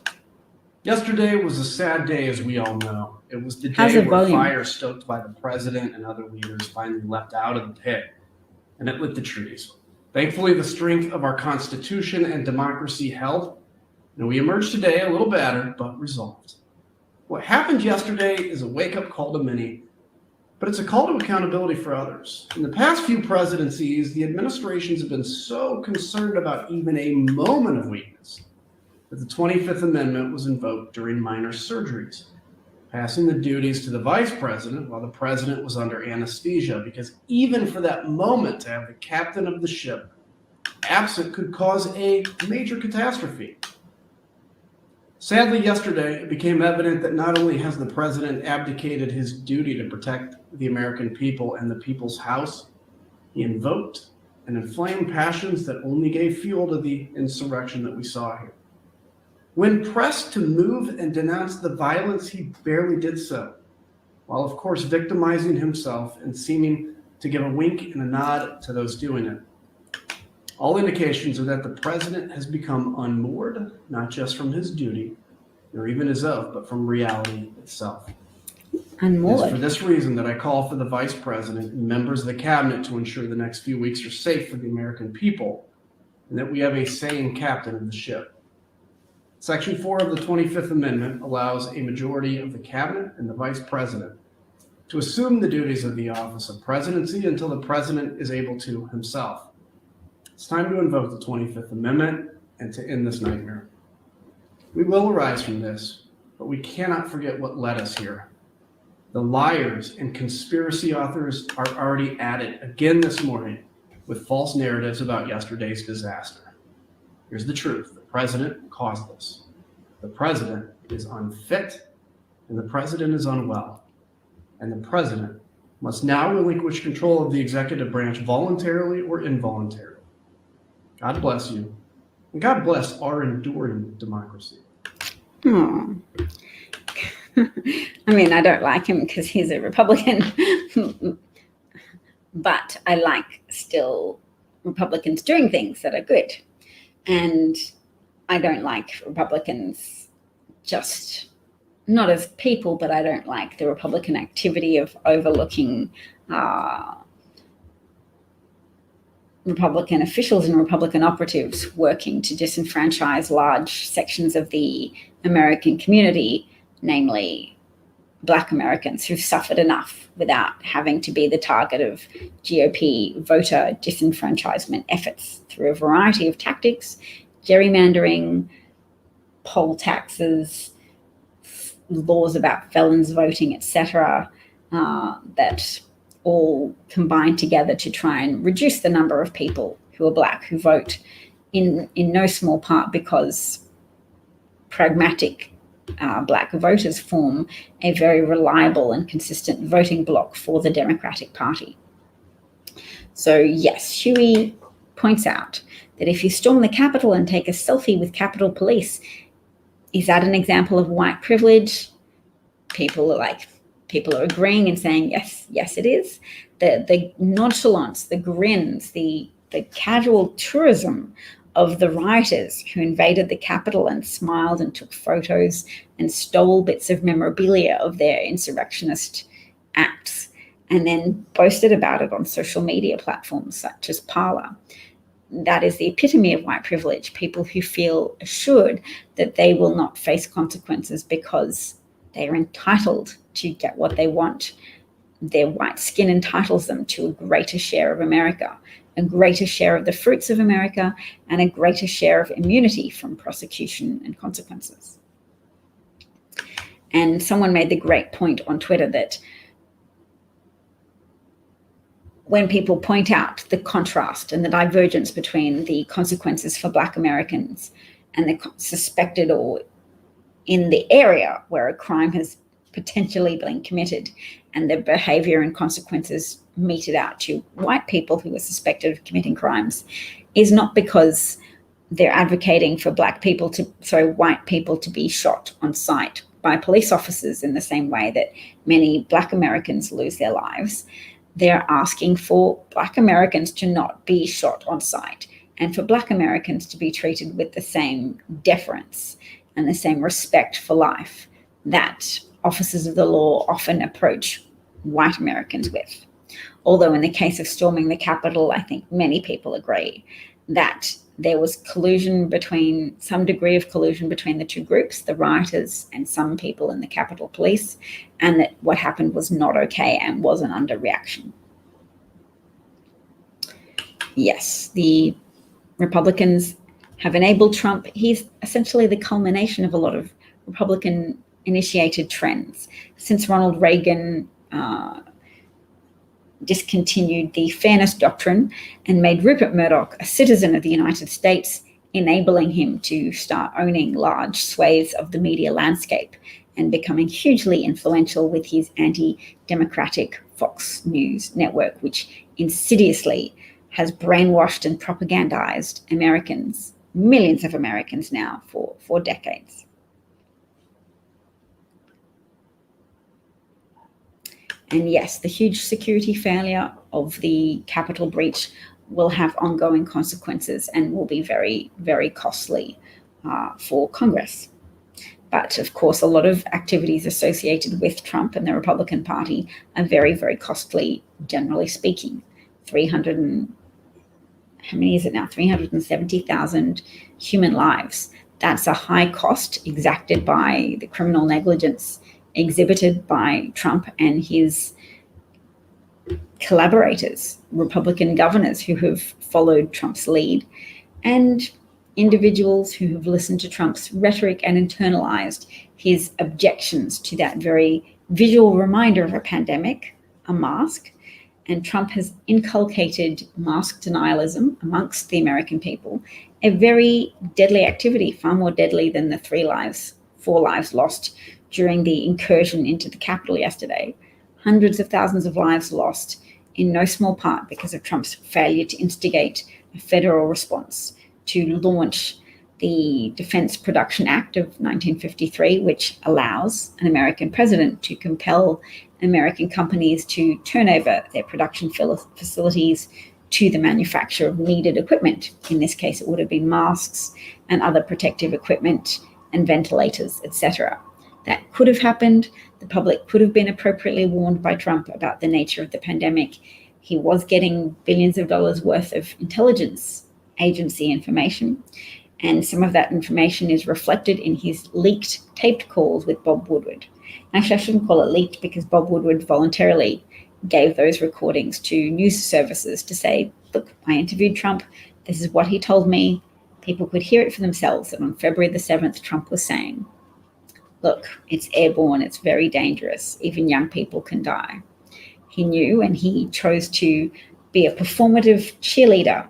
Yesterday was a sad day, as we all know. It was the day where fire stoked by the president and other leaders finally leapt out of the pit, and it lit the trees. Thankfully, the strength of our Constitution and democracy held, and we emerged today a little battered, but resolved. What happened yesterday is a wake-up call to many, but it's a call to accountability for others. In the past few presidencies, the administrations have been so concerned about even a moment of weakness that the 25th Amendment was invoked during minor surgeries, passing the duties to the vice president while the president was under anesthesia, because even for that moment to have the captain of the ship absent could cause a major catastrophe. Sadly, yesterday, it became evident that not only has the president abdicated his duty to protect the American people and the people's house, he invoked and inflamed passions that only gave fuel to the insurrection that we saw here. When pressed to move and denounce the violence, he barely did so, while of course victimizing himself and seeming to give a wink and a nod to those doing it. All indications are that the president has become unmoored, not just from his duty, nor even his oath, but from reality itself. Unmoored. It's for this reason that I call for the vice president and members of the cabinet to ensure the next few weeks are safe for the American people, and that we have a sane captain of the ship. Section 4 of the 25th Amendment allows a majority of the cabinet and the vice president to assume the duties of the office of presidency until the president is able to himself. It's time to invoke the 25th Amendment and to end this nightmare. We will arise from this, but we cannot forget what led us here. The liars and conspiracy authors are already at it again this morning with false narratives about yesterday's disaster. Here's the truth. The president caused this. The president is unfit, and the president is unwell. And the president must now relinquish control of the executive branch voluntarily or involuntarily. God bless you, and God bless our enduring democracy. Oh. I mean, I don't like him because he's a Republican, but I like still Republicans doing things that are good. And I don't like Republicans just not as people, but I don't like the Republican activity of overlooking Republican officials and Republican operatives working to disenfranchise large sections of the American community, namely Black Americans who've suffered enough without having to be the target of GOP voter disenfranchisement efforts through a variety of tactics, gerrymandering, poll taxes, laws about felons voting, etc., that all combine together to try and reduce the number of people who are Black who vote, in no small part because pragmatic Black voters form a very reliable and consistent voting bloc for the Democratic Party. So yes, Huey points out that if you storm the Capitol and take a selfie with Capitol Police, is that an example of white privilege? People are agreeing and saying, yes, it is. The nonchalance, the grins, the casual tourism of the rioters who invaded the Capitol and smiled and took photos and stole bits of memorabilia of their insurrectionist acts and then boasted about it on social media platforms such as Parler. That is the epitome of white privilege, people who feel assured that they will not face consequences because they are entitled to get what they want. Their white skin entitles them to a greater share of America, a greater share of the fruits of America, and a greater share of immunity from prosecution and consequences. And someone made the great point on Twitter that when people point out the contrast and the divergence between the consequences for Black Americans and the suspected or in the area where a crime has potentially been committed, and the behavior and consequences meted out to white people who are suspected of committing crimes, is not because they're advocating for white people to be shot on sight by police officers in the same way that many Black Americans lose their lives. They're asking for Black Americans to not be shot on sight, and for Black Americans to be treated with the same deference and the same respect for life that officers of the law often approach white Americans with. Although in the case of storming the Capitol, I think many people agree that there was some degree of collusion between the two groups, the rioters and some people in the Capitol Police, and that what happened was not okay and was an underreaction. Yes, the Republicans have enabled Trump. He's essentially the culmination of a lot of Republican-initiated trends. Since Ronald Reagan discontinued the fairness doctrine and made Rupert Murdoch a citizen of the United States, enabling him to start owning large swathes of the media landscape and becoming hugely influential with his anti-democratic Fox News network, which insidiously has brainwashed and propagandized Americans, millions of Americans now, for decades. And yes, the huge security failure of the Capitol breach will have ongoing consequences and will be very, very costly for Congress. But of course, a lot of activities associated with Trump and the Republican Party are very, very costly, generally speaking. 370,000 human lives. That's a high cost exacted by the criminal negligence exhibited by Trump and his collaborators, Republican governors who have followed Trump's lead, and individuals who have listened to Trump's rhetoric and internalized his objections to that very visual reminder of a pandemic, a mask. And Trump has inculcated mask denialism amongst the American people, a very deadly activity, far more deadly than the 4 lives lost during the incursion into the Capitol yesterday. Hundreds of thousands of lives lost, in no small part because of Trump's failure to instigate a federal response to launch the Defense Production Act of 1953, which allows an American president to compel American companies to turn over their production facilities to the manufacture of needed equipment. In this case, it would have been masks and other protective equipment and ventilators, etc. That could have happened. The public could have been appropriately warned by Trump about the nature of the pandemic. He was getting billions of dollars worth of intelligence agency information, and some of that information is reflected in his leaked taped calls with Bob Woodward. Actually, I shouldn't call it leaked because Bob Woodward voluntarily gave those recordings to news services to say, look, I interviewed Trump. This is what he told me. People could hear it for themselves. And on February the 7th, Trump was saying, look, it's airborne. It's very dangerous. Even young people can die. He knew, and he chose to be a performative cheerleader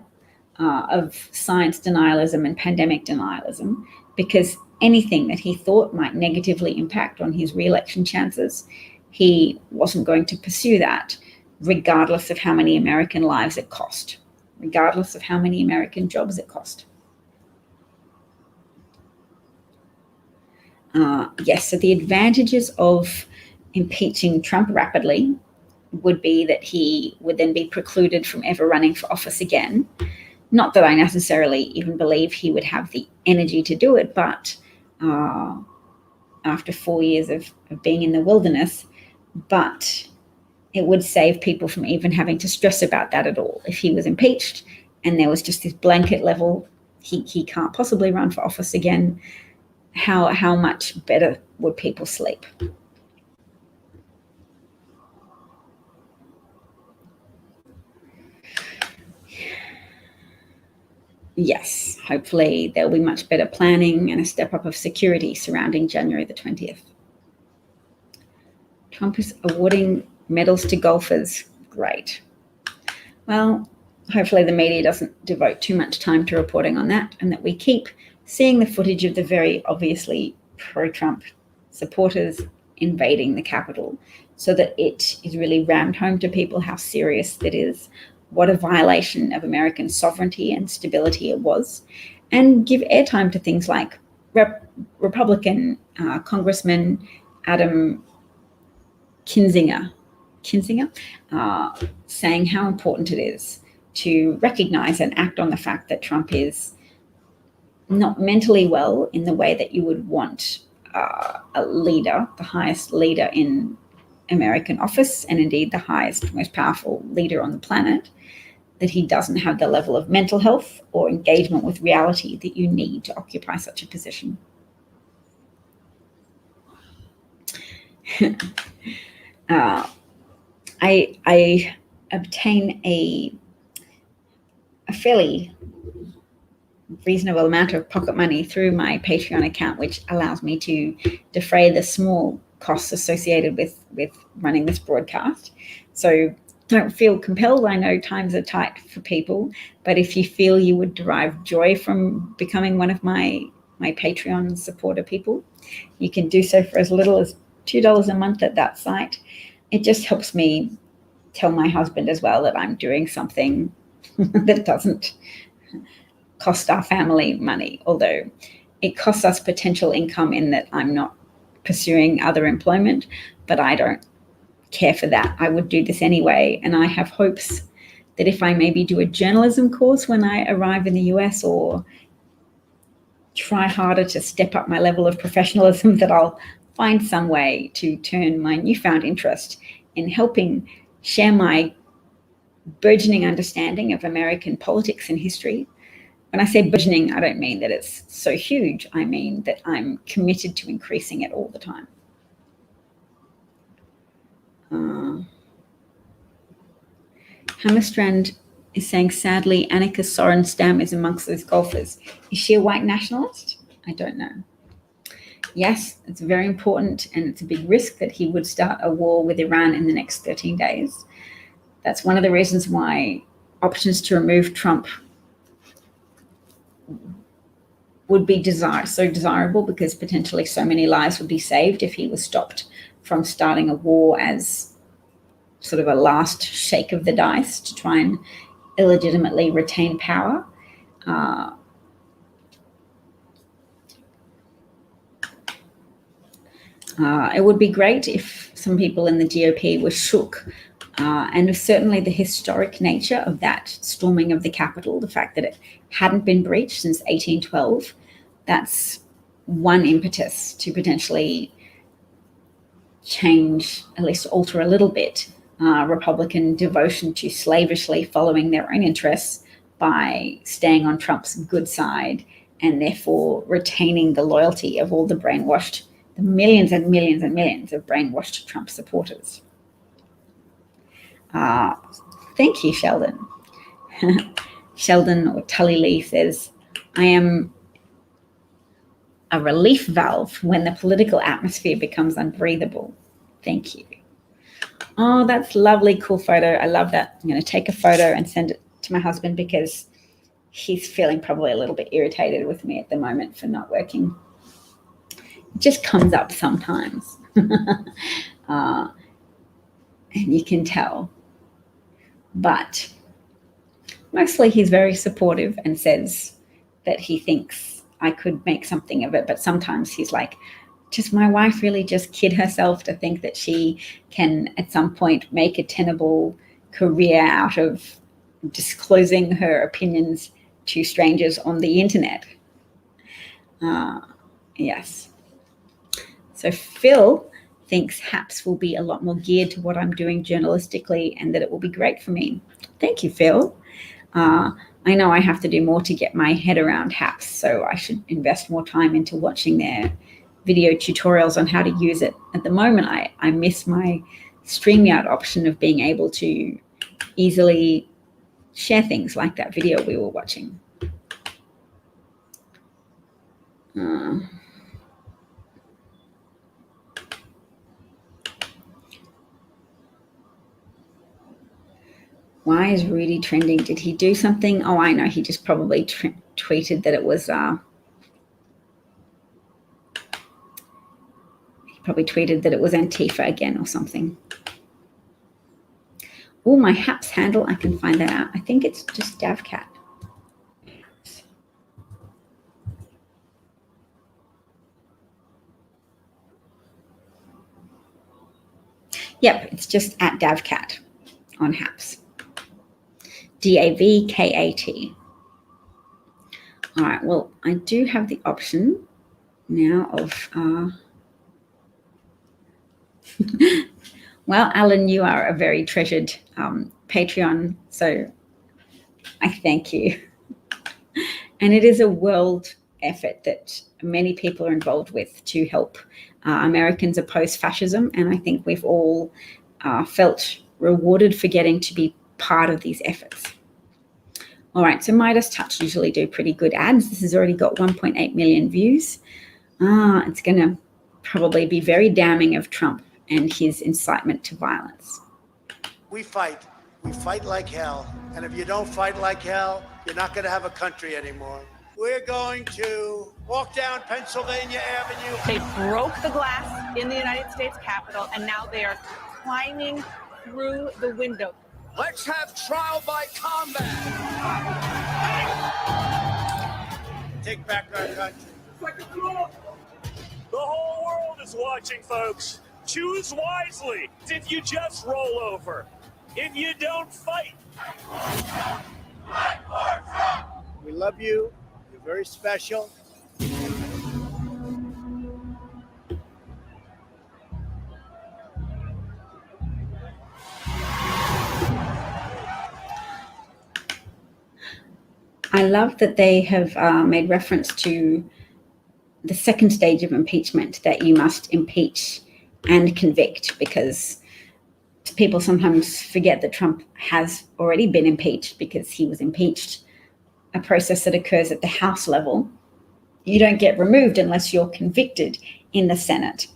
of science denialism and pandemic denialism, because anything that he thought might negatively impact on his re-election chances, he wasn't going to pursue that, regardless of how many American lives it cost, regardless of how many American jobs it cost. Yes, so the advantages of impeaching Trump rapidly would be that he would then be precluded from ever running for office again. Not that I necessarily even believe he would have the energy to do it, but after 4 years of being in the wilderness, but it would save people from even having to stress about that at all. If he was impeached and there was just this blanket level, he can't possibly run for office again, how much better would people sleep? Yes, hopefully there'll be much better planning and a step up of security surrounding January the 20th. Trump is awarding medals to golfers. Great. Well, hopefully the media doesn't devote too much time to reporting on that, and that we keep seeing the footage of the very obviously pro-Trump supporters invading the Capitol, so that it is really rammed home to people how serious it is, what a violation of American sovereignty and stability it was, and give airtime to things like Republican Congressman Adam Kinzinger, saying how important it is to recognize and act on the fact that Trump is not mentally well in the way that you would want a leader, the highest leader in American office, and indeed the highest, most powerful leader on the planet, that he doesn't have the level of mental health or engagement with reality that you need to occupy such a position. I obtain a fairly reasonable amount of pocket money through my Patreon account, which allows me to defray the small costs associated with running this broadcast. So don't feel compelled. I know times are tight for people, but if you feel you would derive joy from becoming one of my Patreon supporter people, you can do so for as little as $2 a month at that site. It just helps me tell my husband as well that I'm doing something that doesn't cost our family money, although it costs us potential income in that I'm not pursuing other employment, but I don't care for that. I would do this anyway, and I have hopes that if I maybe do a journalism course when I arrive in the US, or try harder to step up my level of professionalism, that I'll find some way to turn my newfound interest in helping share my burgeoning understanding of American politics and history. When I say burgeoning, I don't mean that it's so huge. I mean that I'm committed to increasing it all the time. Hammerstrand is saying, sadly, Annika Sorenstam is amongst those golfers. Is she a white nationalist? I don't know. Yes, it's very important, and it's a big risk that he would start a war with Iran in the next 13 days. That's one of the reasons why options to remove Trump would be so desirable, because potentially so many lives would be saved if he was stopped from starting a war as sort of a last shake of the dice to try and illegitimately retain power. It would be great if some people in the GOP were shook, and certainly the historic nature of that storming of the Capitol, the fact that it hadn't been breached since 1812, that's one impetus to potentially change, at least alter a little bit, Republican devotion to slavishly following their own interests by staying on Trump's good side, and therefore retaining the loyalty of all the brainwashed, the millions and millions and millions of brainwashed Trump supporters. Thank you, Sheldon. Sheldon, or Tully Lee, says, I am a relief valve when the political atmosphere becomes unbreathable. Thank you. Oh, that's lovely. Cool photo. I love that. I'm going to take a photo and send it to my husband, because he's feeling probably a little bit irritated with me at the moment for not working. It just comes up sometimes. And you can tell. But mostly he's very supportive and says that he thinks I could make something of it. But sometimes he's like, does my wife really just kid herself to think that she can at some point make a tenable career out of disclosing her opinions to strangers on the internet? Yes. So Phil, thinks HAPS will be a lot more geared to what I'm doing journalistically and that it will be great for me. Thank you, Phil. I know I have to do more to get my head around HAPS, so I should invest more time into watching their video tutorials on how to use it. At the moment, I miss my StreamYard option of being able to easily share things like that video we were watching. Why is Rudy trending? Did he do something? Oh, I know. He just probably tweeted that it was... he probably tweeted that it was Antifa again or something. Oh, my HAPS handle. I can find that out. I think it's just DavCat. Yep, it's just at DavCat on HAPS. DAVKAT. All right, well, I do have the option now of... well, Alan, you are a very treasured Patreon, so I thank you. And it is a world effort that many people are involved with to help Americans oppose fascism, and I think we've all felt rewarded for getting to be part of these efforts. All right, so MeidasTouch usually do pretty good ads. This has already got 1.8 million views. It's going to probably be very damning of Trump and his incitement to violence. We fight. We fight like hell. And if you don't fight like hell, you're not going to have a country anymore. We're going to walk down Pennsylvania Avenue. They broke the glass in the United States Capitol, and now they are climbing through the window. Let's have trial by combat. Take back our country. The whole world is watching, folks. Choose wisely. If you just roll over, if you don't fight. We love you. You're very special. I love that they have made reference to the second stage of impeachment, that you must impeach and convict, because people sometimes forget that Trump has already been impeached because he was impeached, a process that occurs at the House level. You don't get removed unless you're convicted in the Senate.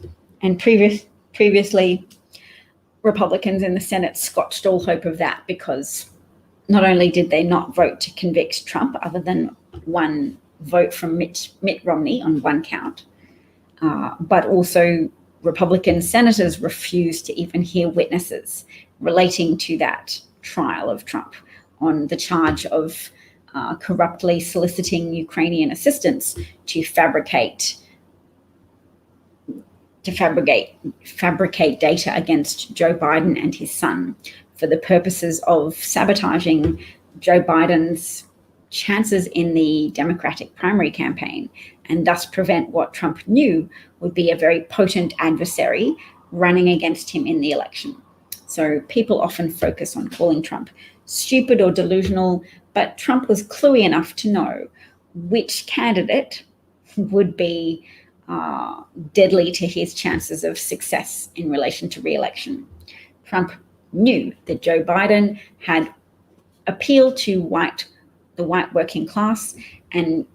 And previously, Republicans in the Senate scotched all hope of that, because not only did they not vote to convict Trump, other than one vote from Mitt Romney on one count, but also Republican senators refused to even hear witnesses relating to that trial of Trump on the charge of corruptly soliciting Ukrainian assistance to fabricate data against Joe Biden and his son for the purposes of sabotaging Joe Biden's chances in the Democratic primary campaign, and thus prevent what Trump knew would be a very potent adversary running against him in the election. So people often focus on calling Trump stupid or delusional, but Trump was cluey enough to know which candidate would be deadly to his chances of success in relation to re-election. Trump knew that Joe Biden had appealed to the white working class and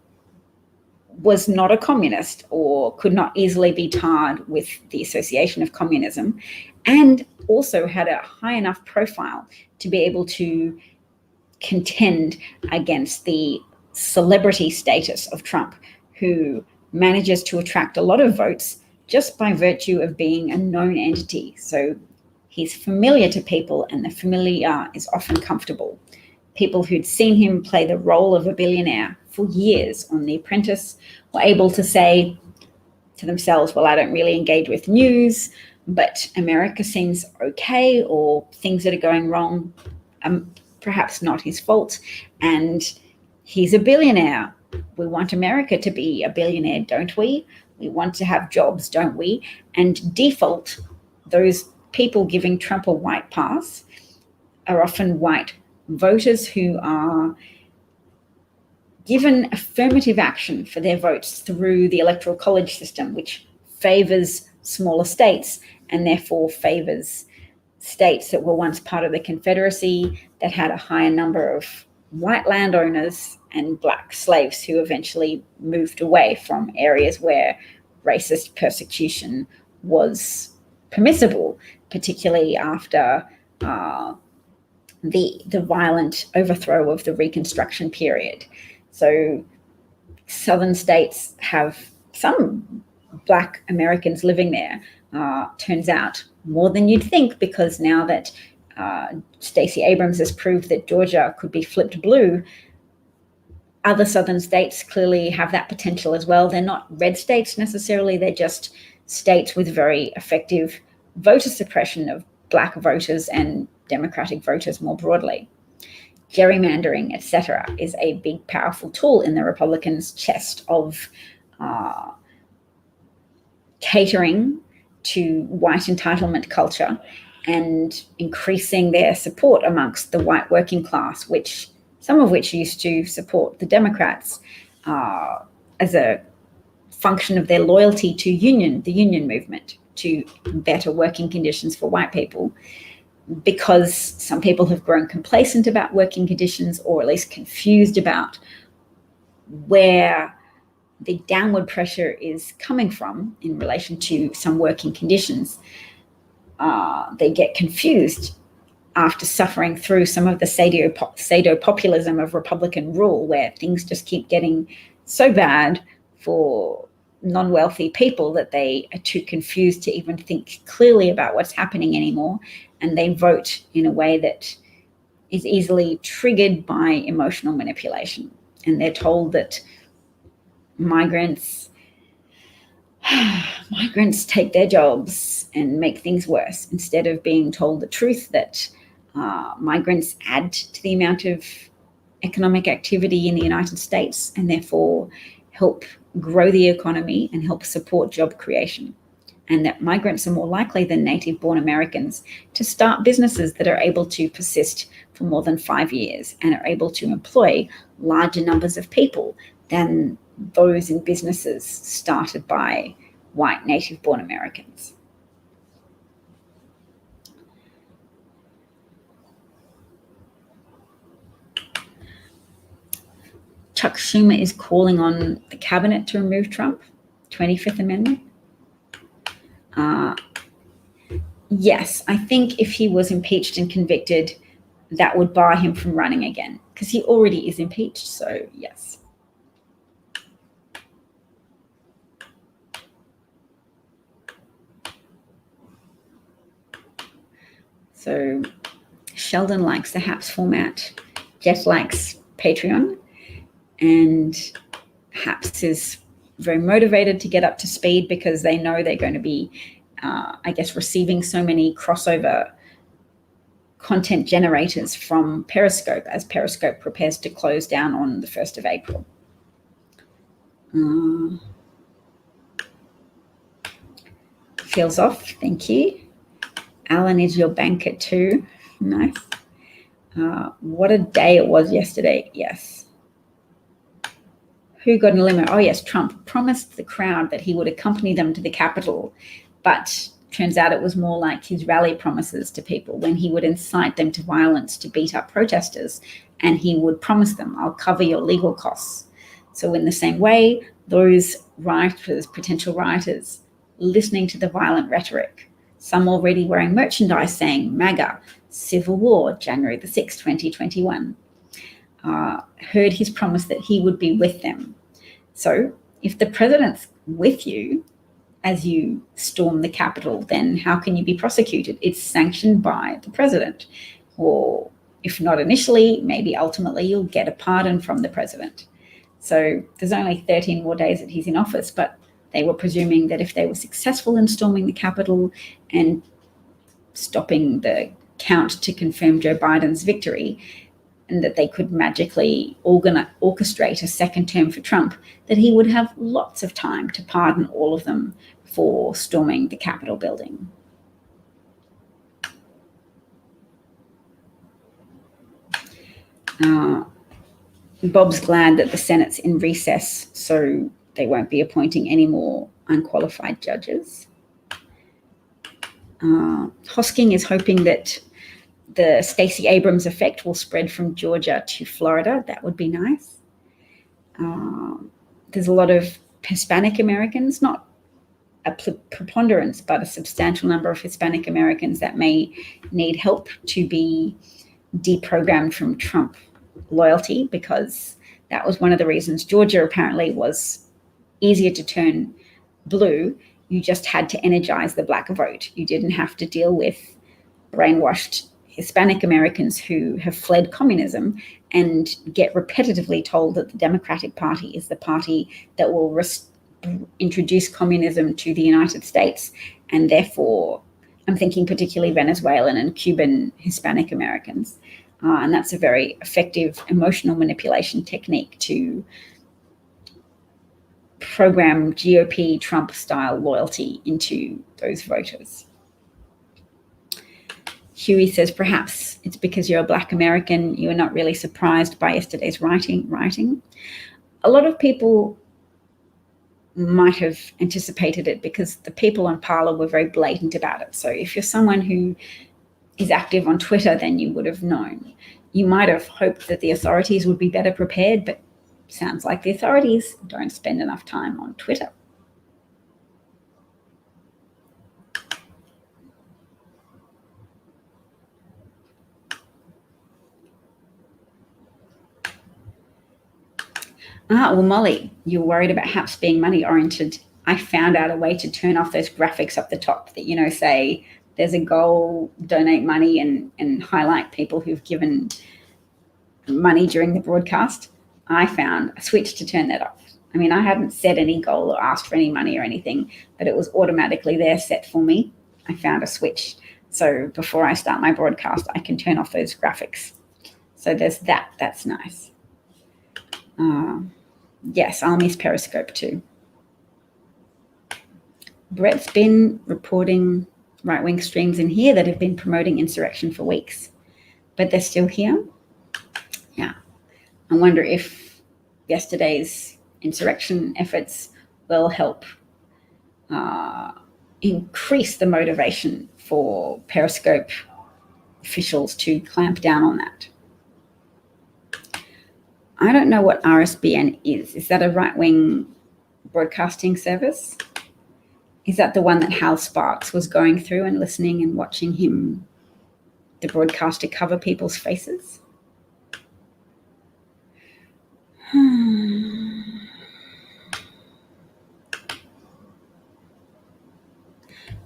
was not a communist, or could not easily be tarred with the association of communism, and also had a high enough profile to be able to contend against the celebrity status of Trump, who manages to attract a lot of votes just by virtue of being a known entity. So he's familiar to people, and the familiar is often comfortable. People who'd seen him play the role of a billionaire for years on The Apprentice were able to say to themselves, well, I don't really engage with news, but America seems okay, or things that are going wrong, perhaps not his fault, and he's a billionaire. We want America to be a billionaire, don't we? We want to have jobs, don't we? And default, those people giving Trump a white pass are often white voters who are given affirmative action for their votes through the electoral college system, which favors smaller states and therefore favors states that were once part of the Confederacy that had a higher number of white landowners and black slaves who eventually moved away from areas where racist persecution was permissible, particularly after the violent overthrow of the Reconstruction period. So southern states have some black Americans living there, turns out more than you'd think, because now that Stacey Abrams has proved that Georgia could be flipped blue, other southern states clearly have that potential as well. They're not red states necessarily, they're just states with very effective voter suppression of black voters and Democratic voters more broadly. Gerrymandering, etc., is a big, powerful tool in the Republicans' chest of catering to white entitlement culture and increasing their support amongst the white working class, which some of which used to support the Democrats as a function of their loyalty to the union movement, to better working conditions for white people. Because some people have grown complacent about working conditions, or at least confused about where the downward pressure is coming from in relation to some working conditions, they get confused after suffering through some of the pseudo-populism of Republican rule, where things just keep getting so bad for non-wealthy people that they are too confused to even think clearly about what's happening anymore. And they vote in a way that is easily triggered by emotional manipulation. And they're told that migrants take their jobs and make things worse, instead of being told the truth that migrants add to the amount of economic activity in the United States and therefore help grow the economy and help support job creation. And that migrants are more likely than native-born Americans to start businesses that are able to persist for more than 5 years and are able to employ larger numbers of people than those in businesses started by white native-born Americans. Chuck Schumer is calling on the cabinet to remove Trump, 25th Amendment. Yes, I think if he was impeached and convicted, that would bar him from running again, because he already is impeached, so yes. So Sheldon likes the HAPS format, Jeff likes Patreon, and HAPS is very motivated to get up to speed because they know they're going to be, receiving so many crossover content generators from Periscope as Periscope prepares to close down on the 1st of April. Feels off, thank you. Alan is your banker too. Nice. What a day it was yesterday. Yes. Who got in a limo? Oh, yes, Trump promised the crowd that he would accompany them to the Capitol, but turns out it was more like his rally promises to people, when he would incite them to violence to beat up protesters, and he would promise them, I'll cover your legal costs. So in the same way, those rioters, potential rioters, listening to the violent rhetoric, some already wearing merchandise saying MAGA, Civil War, January the 6th, 2021, heard his promise that he would be with them. So if the president's with you as you storm the Capitol, then how can you be prosecuted? It's sanctioned by the president. Or if not initially, maybe ultimately you'll get a pardon from the president. So there's only 13 more days that he's in office, but they were presuming that if they were successful in storming the Capitol and stopping the count to confirm Joe Biden's victory, and that they could magically orchestrate a second term for Trump, that he would have lots of time to pardon all of them for storming the Capitol building. Bob's glad that the Senate's in recess, so they won't be appointing any more unqualified judges. Hosking is hoping that the Stacey Abrams effect will spread from Georgia to Florida. That would be nice. There's a lot of Hispanic Americans, not a preponderance, but a substantial number of Hispanic Americans that may need help to be deprogrammed from Trump loyalty, because that was one of the reasons Georgia apparently was easier to turn blue. You just had to energize the black vote. You didn't have to deal with brainwashed Hispanic Americans who have fled communism and get repetitively told that the Democratic Party is the party that will introduce communism to the United States. And therefore, I'm thinking particularly Venezuelan and Cuban Hispanic Americans. And that's a very effective emotional manipulation technique to program GOP Trump-style loyalty into those voters. Huey says, perhaps it's because you're a Black American, you are not really surprised by yesterday's writing. A lot of people might have anticipated it because the people on Parler were very blatant about it. So if you're someone who is active on Twitter, then you would have known. You might have hoped that the authorities would be better prepared, but sounds like the authorities don't spend enough time on Twitter. Well, Molly, you're worried about HAPS being money oriented. I found out a way to turn off those graphics up the top that, say there's a goal, donate money, and highlight people who've given money during the broadcast. I found a switch to turn that off. I mean, I hadn't set any goal or asked for any money or anything, but it was automatically there set for me. I found a switch. So before I start my broadcast, I can turn off those graphics. So there's that. That's nice. Yes, I'll miss Periscope too. Brett's been reporting right-wing streams in here that have been promoting insurrection for weeks, but they're still here. Yeah. I wonder if yesterday's insurrection efforts will help increase the motivation for Periscope officials to clamp down on that. I don't know what RSBN is. Is that a right-wing broadcasting service? Is that the one that Hal Sparks was going through and listening and watching him, the broadcaster, cover people's faces?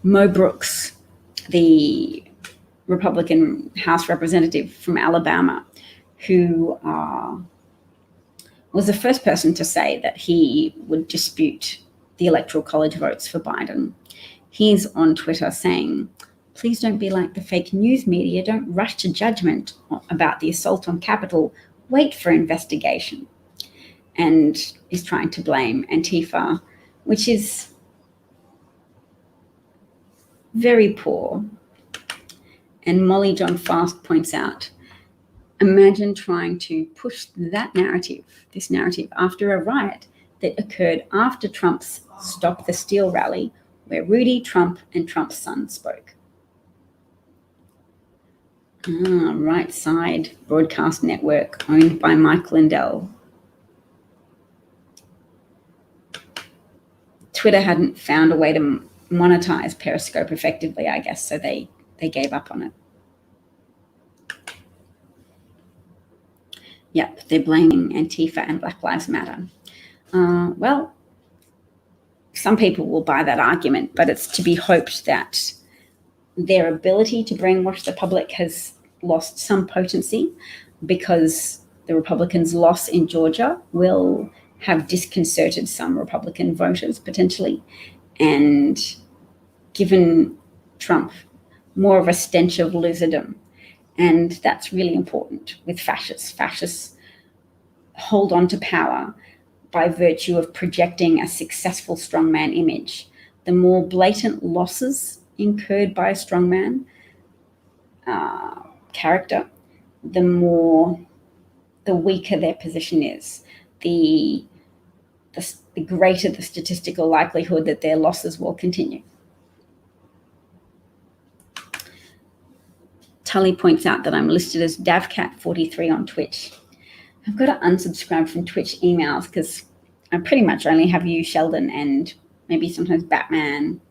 Mo Brooks, the Republican House representative from Alabama, who was the first person to say that he would dispute the Electoral College votes for Biden. He's on Twitter saying, please don't be like the fake news media. Don't rush to judgment about the assault on Capitol. Wait for investigation. And is trying to blame Antifa, which is very poor. And Molly John Fast points out, imagine trying to push that narrative, this narrative, after a riot that occurred after Trump's Stop the Steal rally, where Rudy, Trump, and Trump's son spoke. Right Side Broadcast Network, owned by Mike Lindell. Twitter hadn't found a way to monetize Periscope effectively, I guess, so they gave up on it. Yep, they're blaming Antifa and Black Lives Matter. Well, some people will buy that argument, but it's to be hoped that their ability to brainwash the public has lost some potency, because the Republicans' loss in Georgia will have disconcerted some Republican voters potentially, and given Trump more of a stench of loserdom. And that's really important with fascists. Fascists hold on to power by virtue of projecting a successful strongman image. The more blatant losses incurred by a strongman character, the weaker their position is, the greater the statistical likelihood that their losses will continue. Tully points out that I'm listed as Davcat43 on Twitch. I've got to unsubscribe from Twitch emails because I pretty much only have you, Sheldon, and maybe sometimes Batman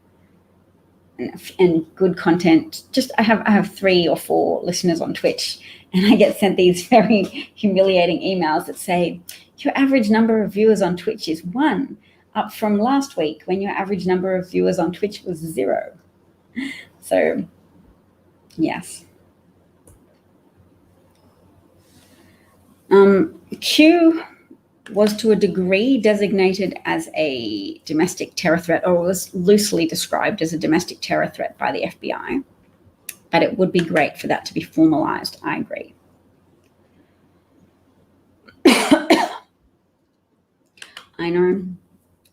and good content. Just I have 3 or 4 listeners on Twitch, and I get sent these very humiliating emails that say, your average number of viewers on Twitch is 1, up from last week when your average number of viewers on Twitch was 0. So, yes. Q was to a degree designated as a domestic terror threat, or was loosely described as a domestic terror threat by the FBI. But it would be great for that to be formalized. I agree.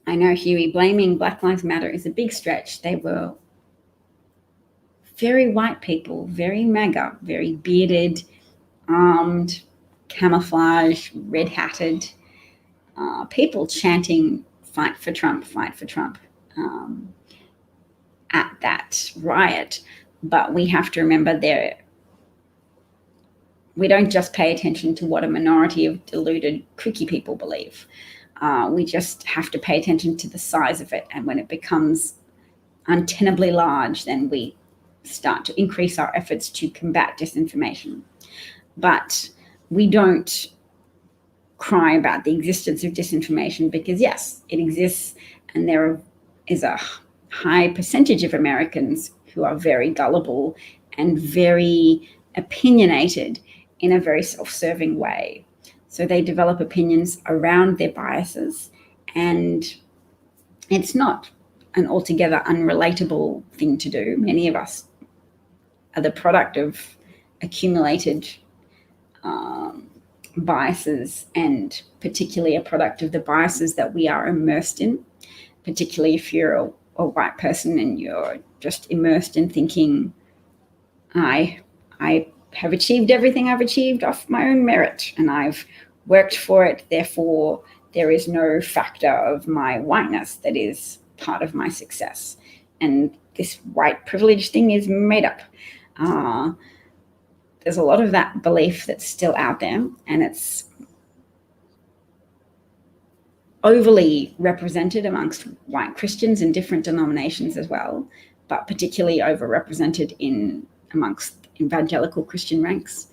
I know, Huey. Blaming Black Lives Matter is a big stretch. They were very white people, very MAGA, very bearded, armed, camouflage, red-hatted people chanting "Fight for Trump, fight for Trump" at that riot. But we have to remember we don't just pay attention to what a minority of deluded, kooky people believe. We just have to pay attention to the size of it. And when it becomes untenably large, then we start to increase our efforts to combat disinformation. But we don't cry about the existence of disinformation because, yes, it exists, and there is a high percentage of Americans who are very gullible and very opinionated in a very self-serving way. So they develop opinions around their biases, and it's not an altogether unrelatable thing to do. Many of us are the product of accumulated biases, and particularly a product of the biases that we are immersed in, particularly if you're a white person and you're just immersed in thinking, I have achieved everything I've achieved off my own merit, and I've worked for it, therefore there is no factor of my whiteness that is part of my success. And this white privilege thing is made up. There's a lot of that belief that's still out there, and it's overly represented amongst white Christians in different denominations as well, but particularly overrepresented amongst evangelical Christian ranks.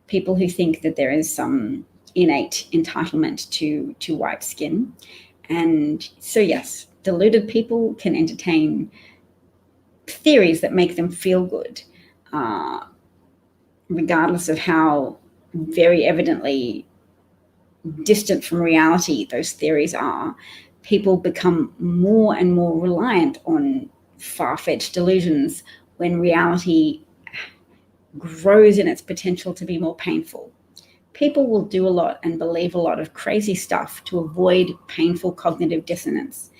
People who think that there is some innate entitlement to white skin. And so, yes, deluded people can entertain theories that make them feel good, regardless of how very evidently distant from reality those theories are. People become more and more reliant on far-fetched delusions when reality grows in its potential to be more painful. People will do a lot and believe a lot of crazy stuff to avoid painful cognitive dissonance.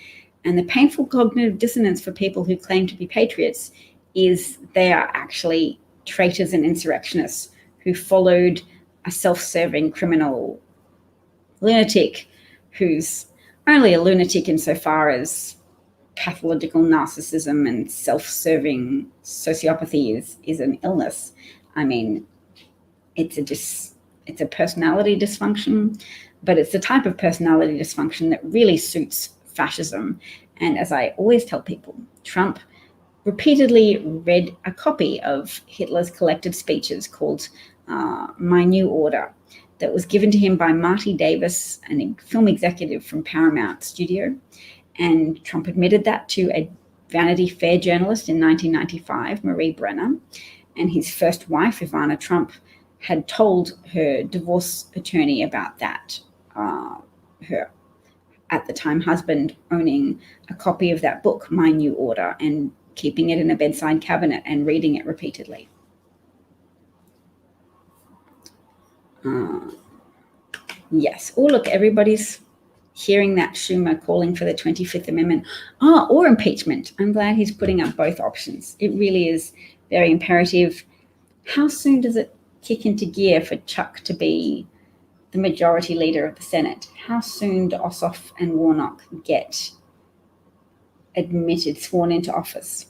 And the painful cognitive dissonance for people who claim to be patriots is they are actually traitors and insurrectionists who followed a self-serving criminal lunatic who's only a lunatic insofar as pathological narcissism and self-serving sociopathy is an illness. I mean, it's a personality dysfunction, but it's the type of personality dysfunction that really suits fascism. And as I always tell people, Trump repeatedly read a copy of Hitler's collected speeches called My New Order that was given to him by Marty Davis, a film executive from Paramount Studio. And Trump admitted that to a Vanity Fair journalist in 1995, Marie Brenner. And his first wife, Ivana Trump, had told her divorce attorney about that, her at the time husband owning a copy of that book, My New Order, and keeping it in a bedside cabinet and reading it repeatedly. Yes. Oh, look, everybody's hearing that Schumer calling for the 25th Amendment. Or impeachment. I'm glad he's putting up both options. It really is very imperative. How soon does it kick into gear for Chuck to be the majority leader of the Senate? How soon do Ossoff and Warnock get sworn into office?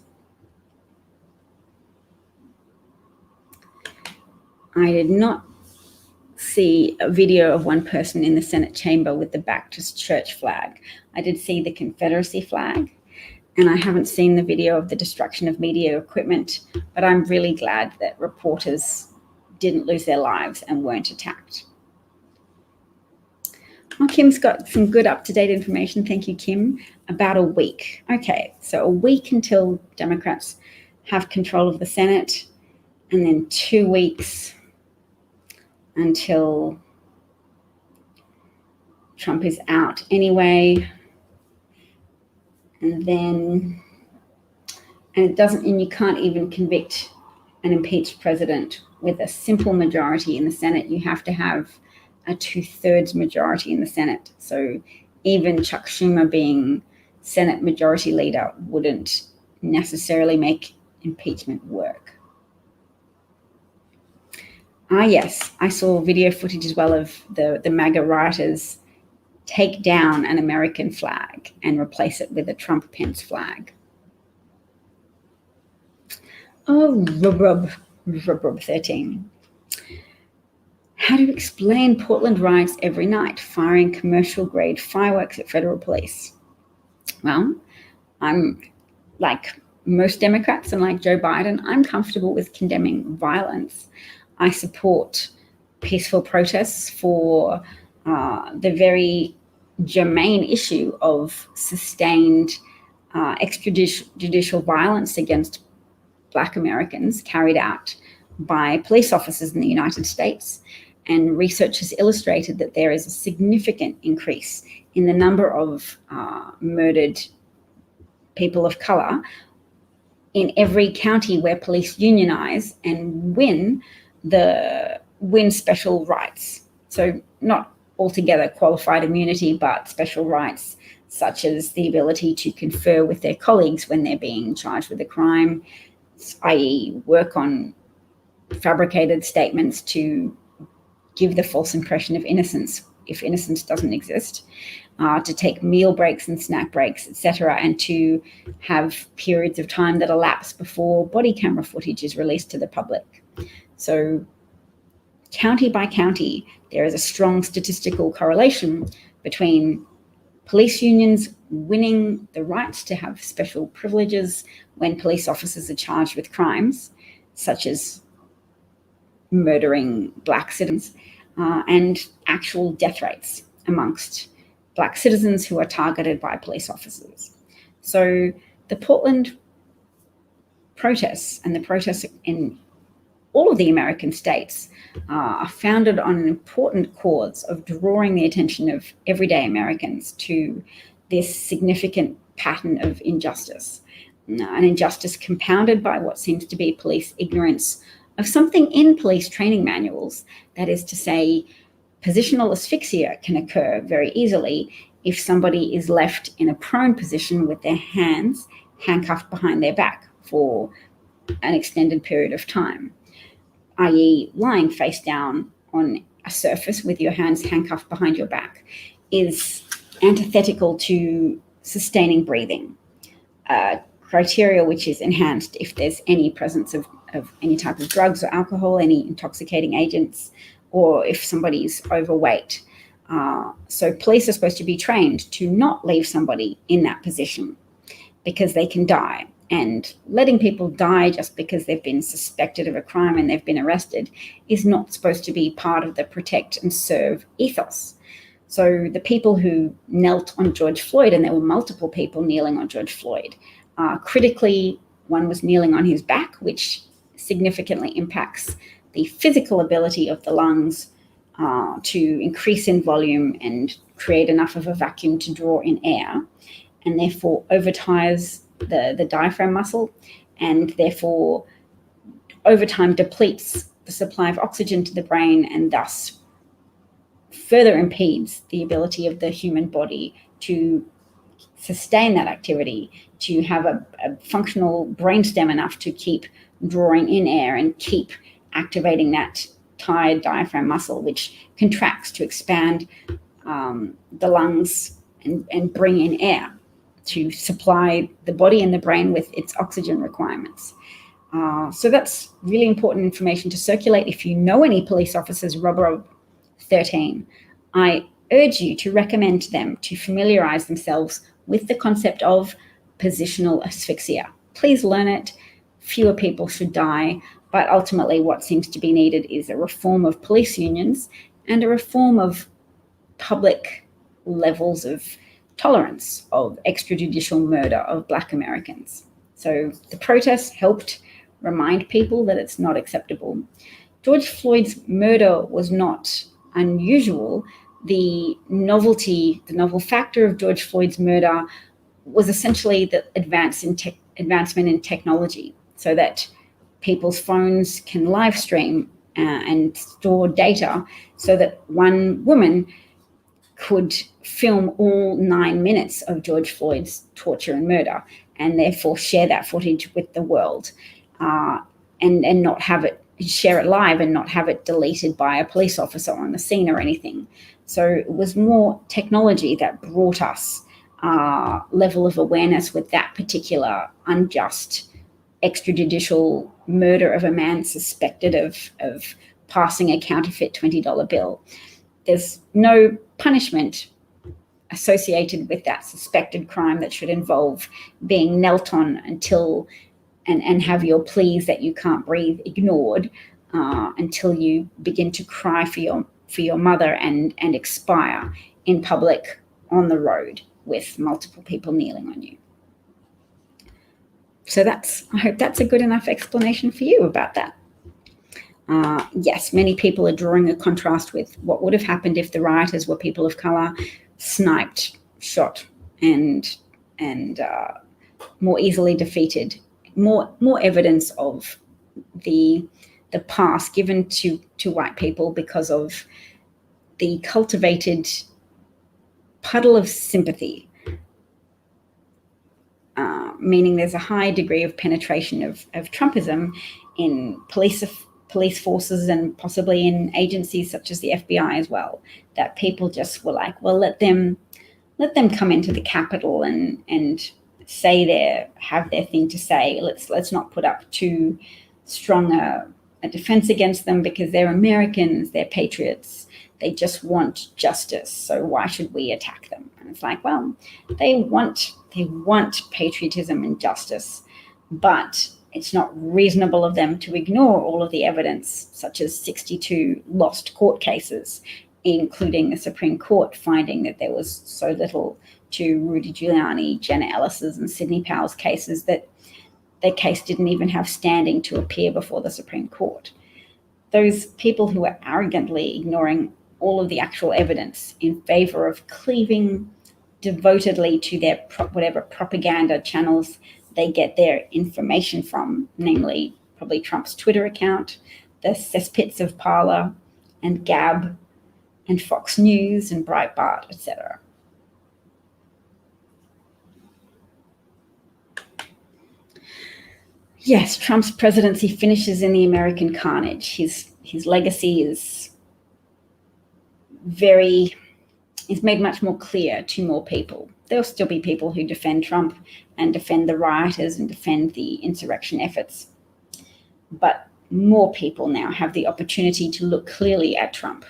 I did not see a video of one person in the Senate chamber with the Baptist church flag. I did see the Confederacy flag, and I haven't seen the video of the destruction of media equipment, but I'm really glad that reporters didn't lose their lives and weren't attacked. Oh, Kim's got some good up-to-date information. Thank you, Kim. About a week. Okay, so a week until Democrats have control of the Senate, and then 2 weeks until Trump is out anyway. And you can't even convict an impeached president with a simple majority in the Senate. You have to have a 2/3 majority in the Senate. So even Chuck Schumer being Senate majority leader wouldn't necessarily make impeachment work. Yes, I saw video footage as well of the MAGA rioters take down an American flag and replace it with a Trump-Pence flag. Oh, Rub 13. How do you explain Portland riots every night, firing commercial-grade fireworks at federal police? Well, I'm like most Democrats and like Joe Biden, I'm comfortable with condemning violence. I support peaceful protests for the very germane issue of sustained extrajudicial violence against Black Americans carried out by police officers in the United States. And research has illustrated that there is a significant increase in the number of murdered people of color in every county where police unionize and win special rights. So not altogether qualified immunity, but special rights such as the ability to confer with their colleagues when they're being charged with a crime, i.e. work on fabricated statements to give the false impression of innocence if innocence doesn't exist, to take meal breaks and snack breaks, etc., and to have periods of time that elapse before body camera footage is released to the public. So county by county, there is a strong statistical correlation between police unions winning the rights to have special privileges when police officers are charged with crimes, such as murdering Black citizens, and actual death rates amongst Black citizens who are targeted by police officers. So the Portland protests and the protests in all of the American states are founded on an important cause of drawing the attention of everyday Americans to this significant pattern of injustice, an injustice compounded by what seems to be police ignorance of something in police training manuals. That is to say, positional asphyxia can occur very easily if somebody is left in a prone position with their hands handcuffed behind their back for an extended period of time, i.e. lying face down on a surface with your hands handcuffed behind your back is antithetical to sustaining breathing, criteria which is enhanced if there's any presence of any type of drugs or alcohol, any intoxicating agents, or if somebody's overweight. So police are supposed to be trained to not leave somebody in that position because they can die. And letting people die just because they've been suspected of a crime and they've been arrested is not supposed to be part of the protect and serve ethos. So the people who knelt on George Floyd, and there were multiple people kneeling on George Floyd, critically, one was kneeling on his back, which significantly impacts the physical ability of the lungs to increase in volume and create enough of a vacuum to draw in air, and therefore overtires the diaphragm muscle, and therefore over time depletes the supply of oxygen to the brain and thus further impedes the ability of the human body to sustain that activity, to have a functional brainstem enough to keep drawing in air and keep activating that tired diaphragm muscle, which contracts to expand the lungs and bring in air to supply the body and the brain with its oxygen requirements. So that's really important information to circulate. If you know any police officers, Rob 13, I urge you to recommend to them to familiarize themselves with the concept of positional asphyxia. Please learn it. Fewer people should die, but ultimately what seems to be needed is a reform of police unions and a reform of public levels of tolerance of extrajudicial murder of Black Americans. So the protests helped remind people that it's not acceptable. George Floyd's murder was not unusual. The novel factor of George Floyd's murder was essentially the advancement in technology, so that people's phones can live stream and store data, so that one woman could film all 9 minutes of George Floyd's torture and murder, and therefore share that footage with the world, and not have it, share it live and not have it deleted by a police officer on the scene or anything. So it was more technology that brought us a level of awareness with that particular unjust extrajudicial murder of a man suspected of passing a counterfeit $20 bill. There's no punishment associated with that suspected crime that should involve being knelt on until and have your pleas that you can't breathe ignored until you begin to cry for your mother and expire in public on the road with multiple people kneeling on you. So I hope that's a good enough explanation for you about that. Yes, many people are drawing a contrast with what would have happened if the rioters were people of color, sniped, shot, and more easily defeated. More evidence of the past given to white people because of the cultivated puddle of sympathy, meaning there's a high degree of penetration of Trumpism in police forces and possibly in agencies such as the FBI as well, that people just were like, well, let them come into the Capitol and have their thing to say. Let's not put up too strong a defense against them because they're Americans, they're patriots, they just want justice. So why should we attack them? And it's like, well, they want patriotism and justice, but it's not reasonable of them to ignore all of the evidence, such as 62 lost court cases, including the Supreme Court finding that there was so little to Rudy Giuliani, Jenna Ellis's, and Sidney Powell's cases that their case didn't even have standing to appear before the Supreme Court. Those people who are arrogantly ignoring all of the actual evidence in favor of cleaving devotedly to their whatever propaganda channels they get their information from, namely probably Trump's Twitter account, the cesspits of Parler and Gab and Fox News and Breitbart, etc. Yes, Trump's presidency finishes in the American carnage. His legacy is made much more clear to more people. There'll still be people who defend Trump and defend the rioters and defend the insurrection efforts. But more people now have the opportunity to look clearly at Trump.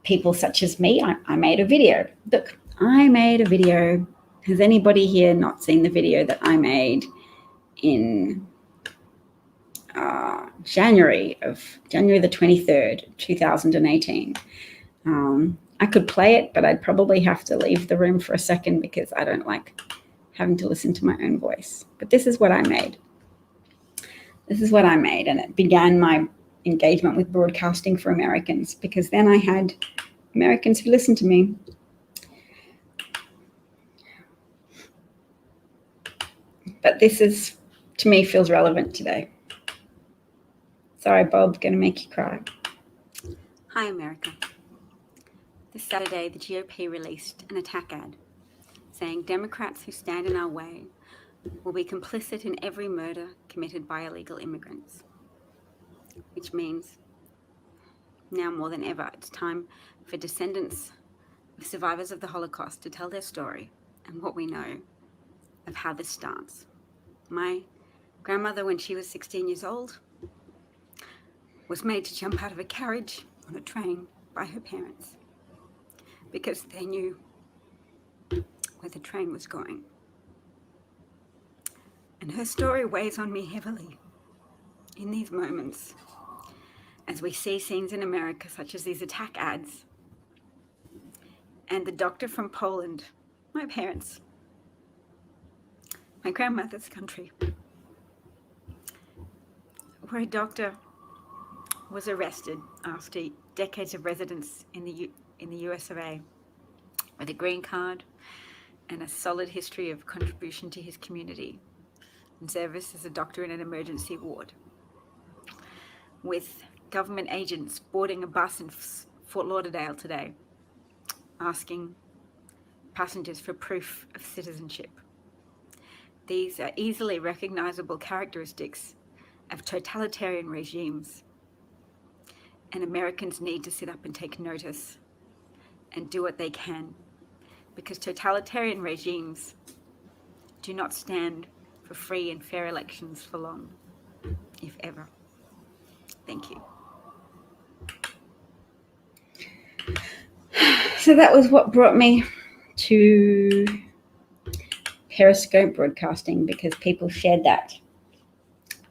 People such as me, I made a video. Look, I made a video. Has anybody here not seen the video that I made in January the 23rd, 2018? I could play it, but I'd probably have to leave the room for a second because I don't like having to listen to my own voice. But this is what I made. And it began my engagement with broadcasting for Americans, because then I had Americans who listened to me. But this is, to me, feels relevant today. Sorry, Bob, gonna make you cry. Hi, America. This Saturday, the GOP released an attack ad saying Democrats who stand in our way will be complicit in every murder committed by illegal immigrants, which means now more than ever, it's time for descendants of survivors of the Holocaust to tell their story and what we know of how this starts. My grandmother, when she was 16 years old, was made to jump out of a carriage on a train by her parents because they knew where the train was going. And her story weighs on me heavily in these moments as we see scenes in America such as these attack ads and the doctor from Poland, my parents, my grandmother's country, where a doctor was arrested after decades of residence in the US of A with a green card and a solid history of contribution to his community and service as a doctor in an emergency ward, with government agents boarding a bus in Fort Lauderdale today, asking passengers for proof of citizenship. These are easily recognizable characteristics of totalitarian regimes, and Americans need to sit up and take notice and do what they can, because totalitarian regimes do not stand for free and fair elections for long, if ever. Thank you. So that was what brought me to Periscope broadcasting, because people shared that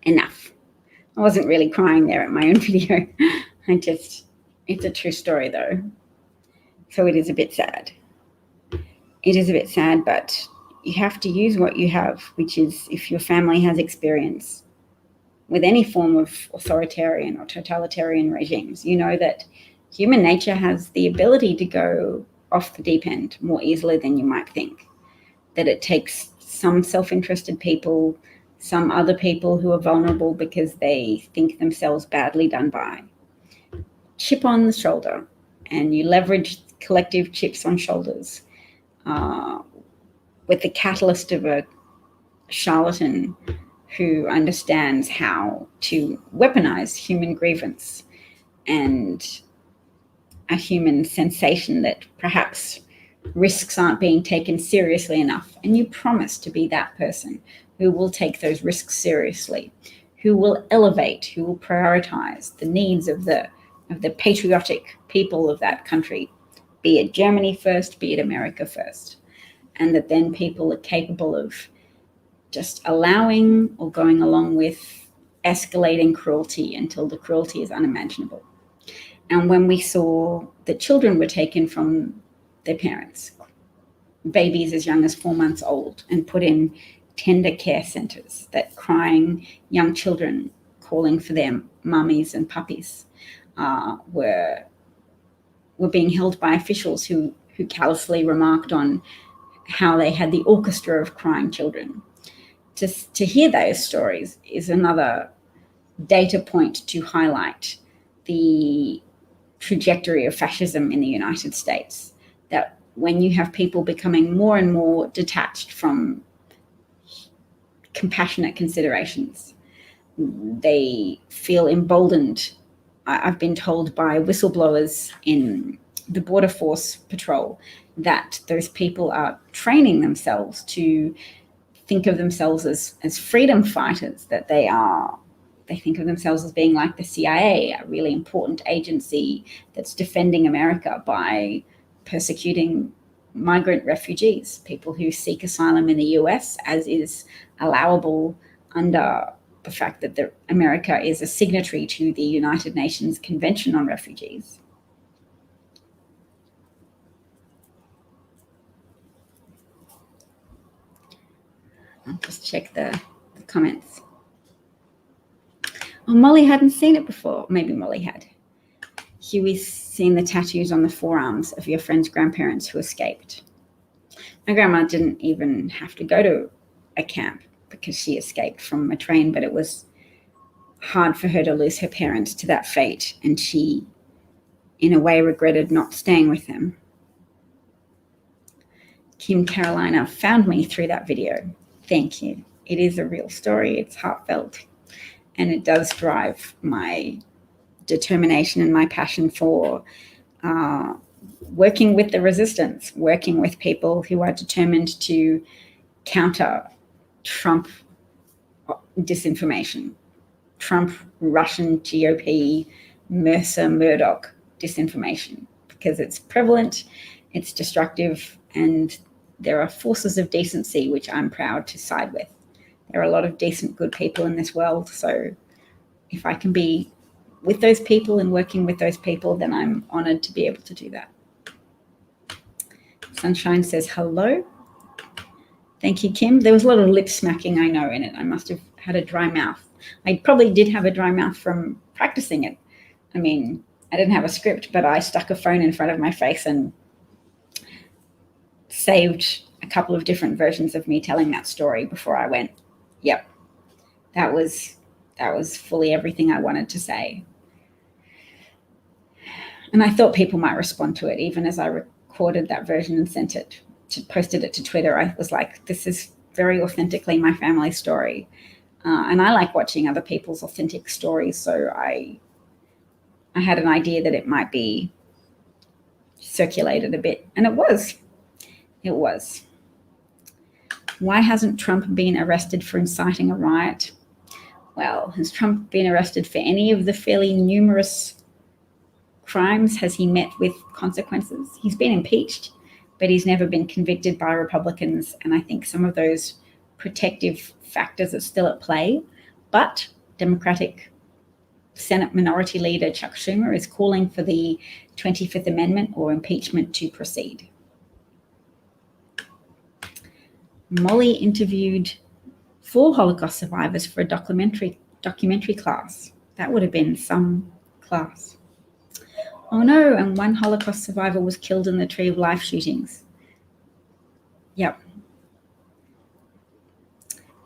enough. I wasn't really crying there at my own video. It's a true story though. So it is a bit sad. It is a bit sad, but you have to use what you have, which is, if your family has experience with any form of authoritarian or totalitarian regimes, you know that human nature has the ability to go off the deep end more easily than you might think. That it takes some self-interested people, some other people who are vulnerable because they think themselves badly done by, chip on the shoulder, and you leverage collective chips on shoulders with the catalyst of a charlatan who understands how to weaponize human grievance and a human sensation that perhaps risks aren't being taken seriously enough. And you promise to be that person who will take those risks seriously, who will elevate, who will prioritize the needs of the patriotic people of that country, be it Germany first, be it America first. And that then people are capable of just allowing or going along with escalating cruelty until the cruelty is unimaginable. And when we saw that children were taken from their parents, babies as young as 4 months old, and put in tender care centers, that crying young children calling for their mummies and puppies were being held by officials who callously remarked on how they had the orchestra of crying children. To hear those stories is another data point to highlight the trajectory of fascism in the United States. That when you have people becoming more and more detached from compassionate considerations, they feel emboldened. I've been told by whistleblowers in the Border Force Patrol that those people are training themselves to think of themselves as freedom fighters, that they think of themselves as being like the CIA, a really important agency that's defending America by persecuting migrant refugees, people who seek asylum in the US, as is allowable under the fact that America is a signatory to the United Nations Convention on Refugees. I'll just check the comments. Oh, Molly hadn't seen it before. Maybe Molly had. Huey's seen the tattoos on the forearms of your friend's grandparents who escaped. My grandma didn't even have to go to a camp because she escaped from a train, but it was hard for her to lose her parents to that fate. And she in a way regretted not staying with them. Kim Carolina found me through that video. Thank you. It is a real story. It's heartfelt. And it does drive my determination and my passion for working with the resistance, working with people who are determined to counter Trump disinformation, Trump, Russian GOP, Mercer, Murdoch disinformation, because it's prevalent, it's destructive, and there are forces of decency which I'm proud to side with. There are a lot of decent, good people in this world, so if I can be with those people and working with those people, then I'm honored to be able to do that. Sunshine says hello. Thank you, Kim. There was a lot of lip smacking, I know, in it. I must have had a dry mouth. I probably did have a dry mouth from practicing it. I mean, I didn't have a script, but I stuck a phone in front of my face and saved a couple of different versions of me telling that story before I went. Yep, that was fully everything I wanted to say. And I thought people might respond to it, even as I recorded that version and posted it to Twitter. I was like, this is very authentically my family story. And I like watching other people's authentic stories. So I had an idea that it might be circulated a bit. And it was. Why hasn't Trump been arrested for inciting a riot? Well, has Trump been arrested for any of the fairly numerous crimes? Has he met with consequences? He's been impeached, but he's never been convicted by Republicans. And I think some of those protective factors are still at play. But Democratic Senate Minority Leader Chuck Schumer is calling for the 25th Amendment or impeachment to proceed. Molly interviewed 4 Holocaust survivors for a documentary class. That would have been some class. Oh no, and 1 Holocaust survivor was killed in the Tree of Life shootings. Yep.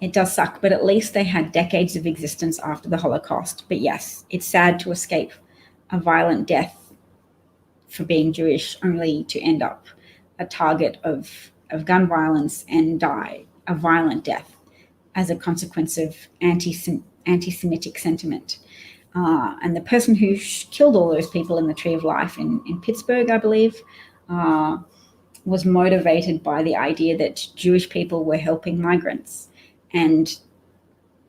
It does suck, but at least they had decades of existence after the Holocaust. But yes, it's sad to escape a violent death for being Jewish, only to end up a target of gun violence and die a violent death as a consequence of anti-Semitic sentiment. And the person who killed all those people in the Tree of Life in Pittsburgh, I believe, was motivated by the idea that Jewish people were helping migrants. And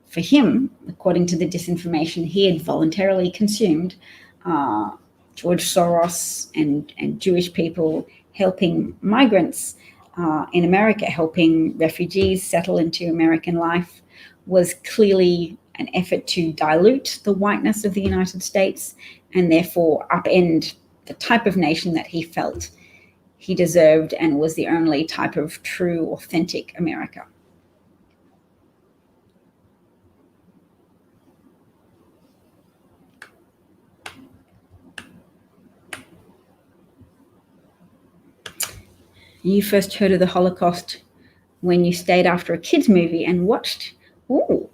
for him, according to the disinformation he had voluntarily consumed, George Soros and Jewish people helping migrants in America, helping refugees settle into American life, was clearly an effort to dilute the whiteness of the United States and therefore upend the type of nation that he felt he deserved and was the only type of true, authentic America. You first heard of the Holocaust when you stayed after a kids' movie and watched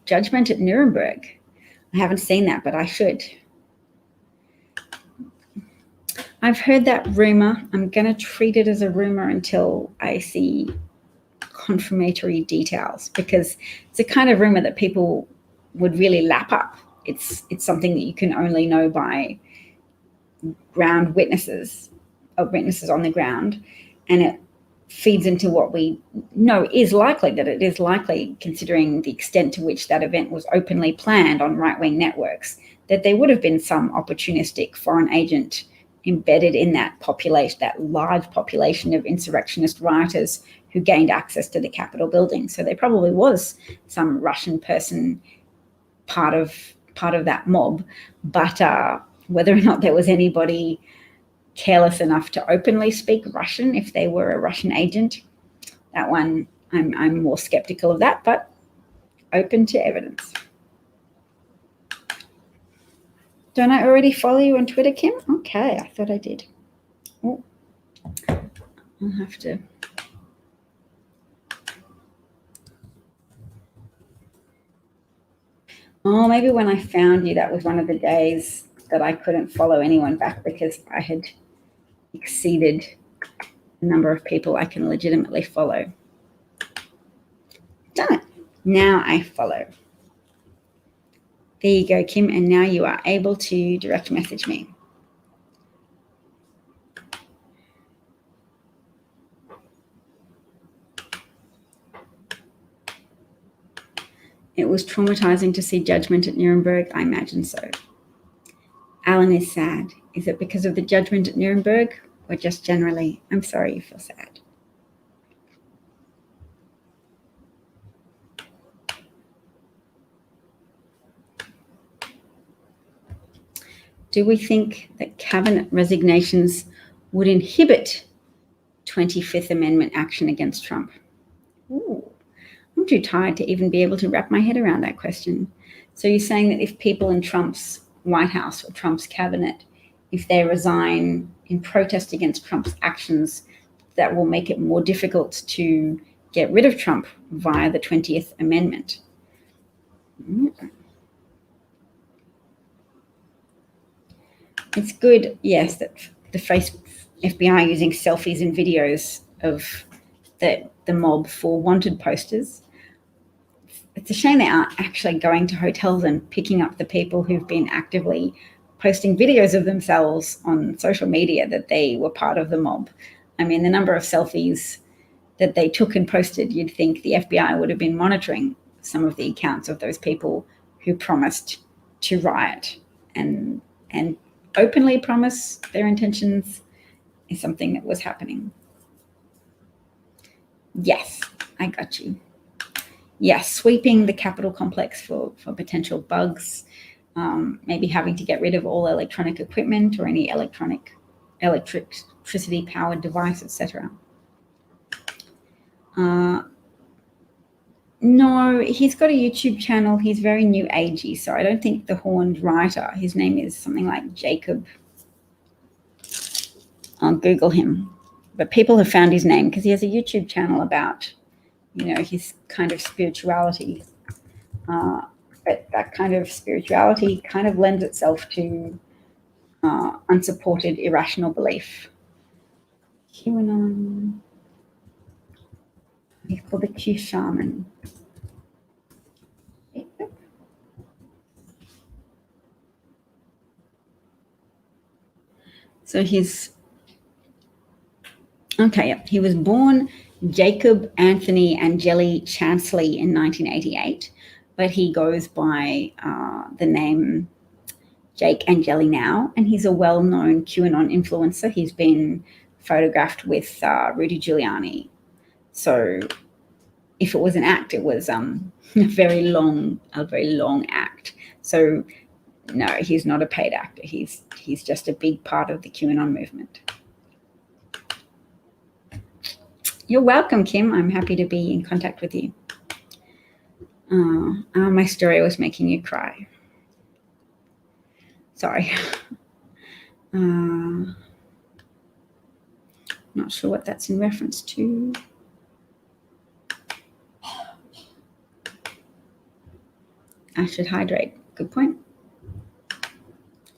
Judgment at Nuremberg. I haven't seen that, but I should. I've heard that rumor. I'm going to treat it as a rumor until I see confirmatory details, because it's a kind of rumor that people would really lap up. It's something that you can only know by ground witnesses, or witnesses on the ground, and it feeds into what we know is likely, that it is likely, considering the extent to which that event was openly planned on right-wing networks, that there would have been some opportunistic foreign agent embedded in that population, that large population of insurrectionist rioters who gained access to the Capitol building. So there probably was some Russian person part of that mob, but whether or not there was anybody careless enough to openly speak Russian if they were a Russian agent, that one I'm more skeptical of that, but open to evidence. Don't I already follow you on Twitter, Kim? Okay, I thought I did. Oh, I'll have to. Oh, maybe when I found you, that was one of the days that I couldn't follow anyone back because I had exceeded the number of people I can legitimately follow. Done it. Now I follow. There you go, Kim, and now you are able to direct message me. It was traumatizing to see judgment at Nuremberg. I imagine so. Alan is sad. Is it because of the judgment at Nuremberg or just generally? I'm sorry you feel sad. Do we think that cabinet resignations would inhibit 25th Amendment action against Trump? Ooh, I'm too tired to even be able to wrap my head around that question. So you're saying that if people in Trump's White House or Trump's cabinet, if they resign in protest against Trump's actions, that will make it more difficult to get rid of Trump via the 20th Amendment? It's good, yes, that the FBI using selfies and videos of the mob for wanted posters. It's a shame they aren't actually going to hotels and picking up the people who've been actively posting videos of themselves on social media that they were part of the mob. I mean, the number of selfies that they took and posted, you'd think the FBI would have been monitoring some of the accounts of those people who promised to riot and openly promise their intentions is something that was happening. Yes, I got you. Yes, sweeping the Capitol complex for potential bugs, maybe having to get rid of all electronic equipment or any electricity-powered device, etc. No, he's got a YouTube channel. He's very new agey, so I don't think the horned writer, his name is something like Jacob. I'll Google him. But people have found his name because he has a YouTube channel about, his kind of spirituality. But that kind of spirituality kind of lends itself to unsupported, irrational belief. QAnon. He's called the Q Shaman. So he was born Jacob Anthony Angeli Chansley in 1988, but he goes by the name Jake Angeli now, and he's a well-known QAnon influencer. He's been photographed with Rudy Giuliani. So if it was an act, it was a very long act. So no, he's not a paid actor. He's just a big part of the QAnon movement. You're welcome, Kim. I'm happy to be in contact with you. My story was making you cry. Sorry. Not sure what that's in reference to. I should hydrate. Good point.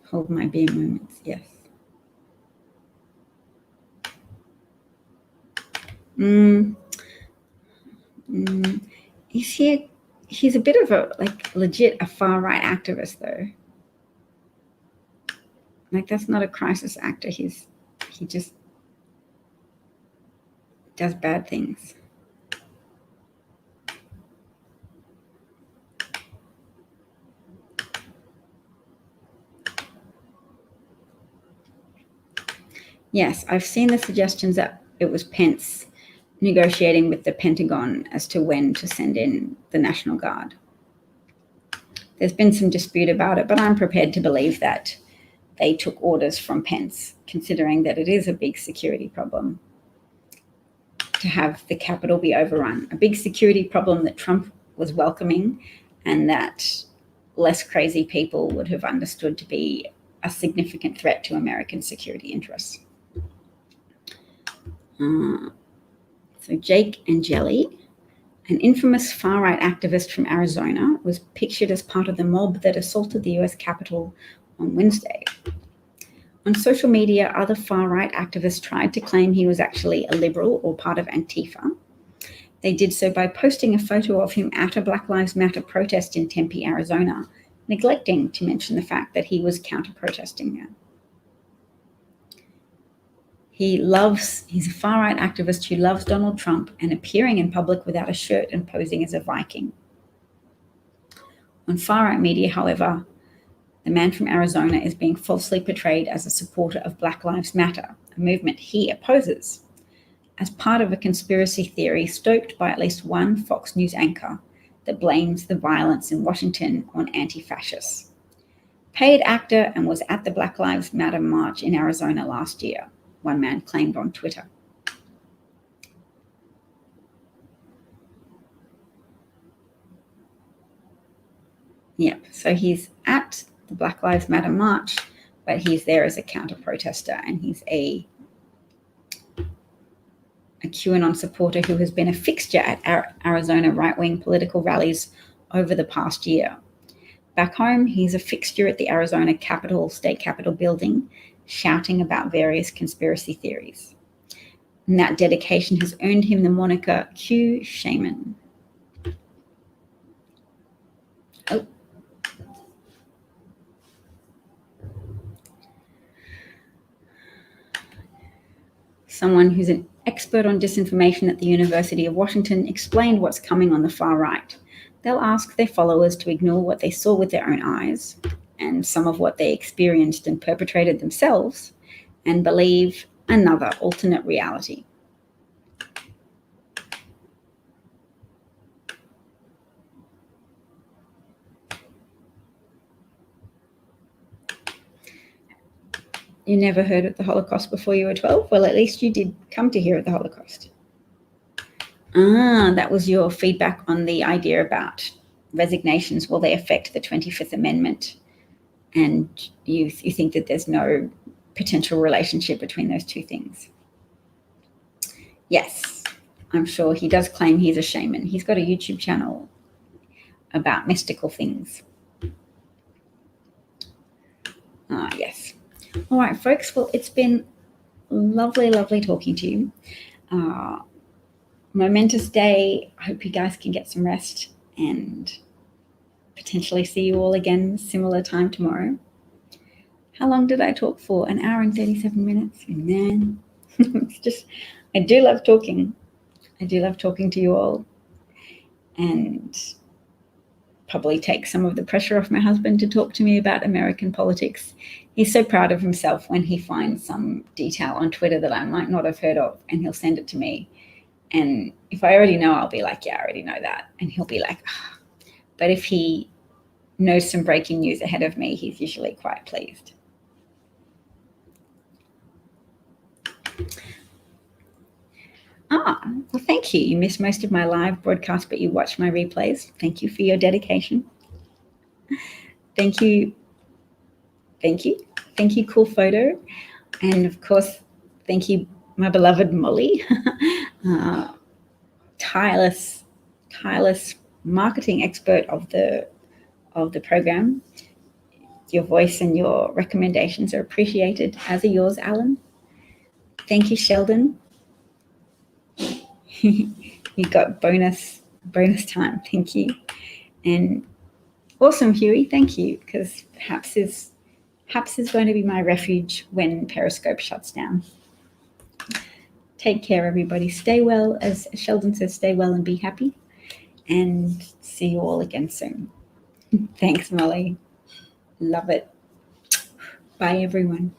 Hold my beer moments. Yes. He's a bit of a legit far right activist though. That's not a crisis actor. He just does bad things. Yes, I've seen the suggestions that it was Pence negotiating with the Pentagon as to when to send in the National Guard. There's been some dispute about it, but I'm prepared to believe that they took orders from Pence, considering that it is a big security problem to have the Capitol be overrun. A big security problem that Trump was welcoming and that less crazy people would have understood to be a significant threat to American security interests. So Jake Angeli, an infamous far-right activist from Arizona, was pictured as part of the mob that assaulted the US Capitol on Wednesday. On social media, other far-right activists tried to claim he was actually a liberal or part of Antifa. They did so by posting a photo of him at a Black Lives Matter protest in Tempe, Arizona, neglecting to mention the fact that he was counter-protesting there. He's a far-right activist who loves Donald Trump and appearing in public without a shirt and posing as a Viking. On far-right media, however, the man from Arizona is being falsely portrayed as a supporter of Black Lives Matter, a movement he opposes, as part of a conspiracy theory stoked by at least one Fox News anchor that blames the violence in Washington on anti-fascists. Paid actor and was at the Black Lives Matter march in Arizona last year, one man claimed on Twitter. Yep, so he's at the Black Lives Matter march, but he's there as a counter-protester, and he's a QAnon supporter who has been a fixture at Arizona right-wing political rallies over the past year. Back home, he's a fixture at the Arizona State Capitol building, shouting about various conspiracy theories. And that dedication has earned him the moniker Q Shaman. Oh. Someone who's an expert on disinformation at the University of Washington explained what's coming on the far right. They'll ask their followers to ignore what they saw with their own eyes and some of what they experienced and perpetrated themselves, and believe another alternate reality. You never heard of the Holocaust before you were 12? Well, at least you did come to hear of the Holocaust. That was your feedback on the idea about resignations. Will they affect the 25th Amendment? And you think that there's no potential relationship between those two things. Yes, I'm sure he does claim he's a shaman. He's got a YouTube channel about mystical things. Yes. All right, folks. Well, it's been lovely, lovely talking to you. Momentous day. I hope you guys can get some rest and potentially see you all again similar time tomorrow. How long did I talk for? 1 hour and 37 minutes. Man, it's just, I do love talking. I do love talking to you all, and probably take some of the pressure off my husband to talk to me about American politics. He's so proud of himself when he finds some detail on Twitter that I might not have heard of, and he'll send it to me. And if I already know, I'll be like, yeah, I already know that. And he'll be like, oh. But if he knows some breaking news ahead of me, he's usually quite pleased. Well, thank you. You missed most of my live broadcast, but you watched my replays. Thank you for your dedication. Thank you. Thank you. Thank you, Cool Photo. And of course, thank you, my beloved Molly. Tireless marketing expert of the program. Your voice and your recommendations are appreciated, as are yours, Alan. Thank you, Sheldon. You got bonus time. Thank you. And awesome, Huey. Thank you, because Haps is going to be my refuge when Periscope shuts down. Take care, everybody. Stay well. As Sheldon says, stay well and be happy. And see you all again soon. Thanks, Molly. Love it. Bye, everyone.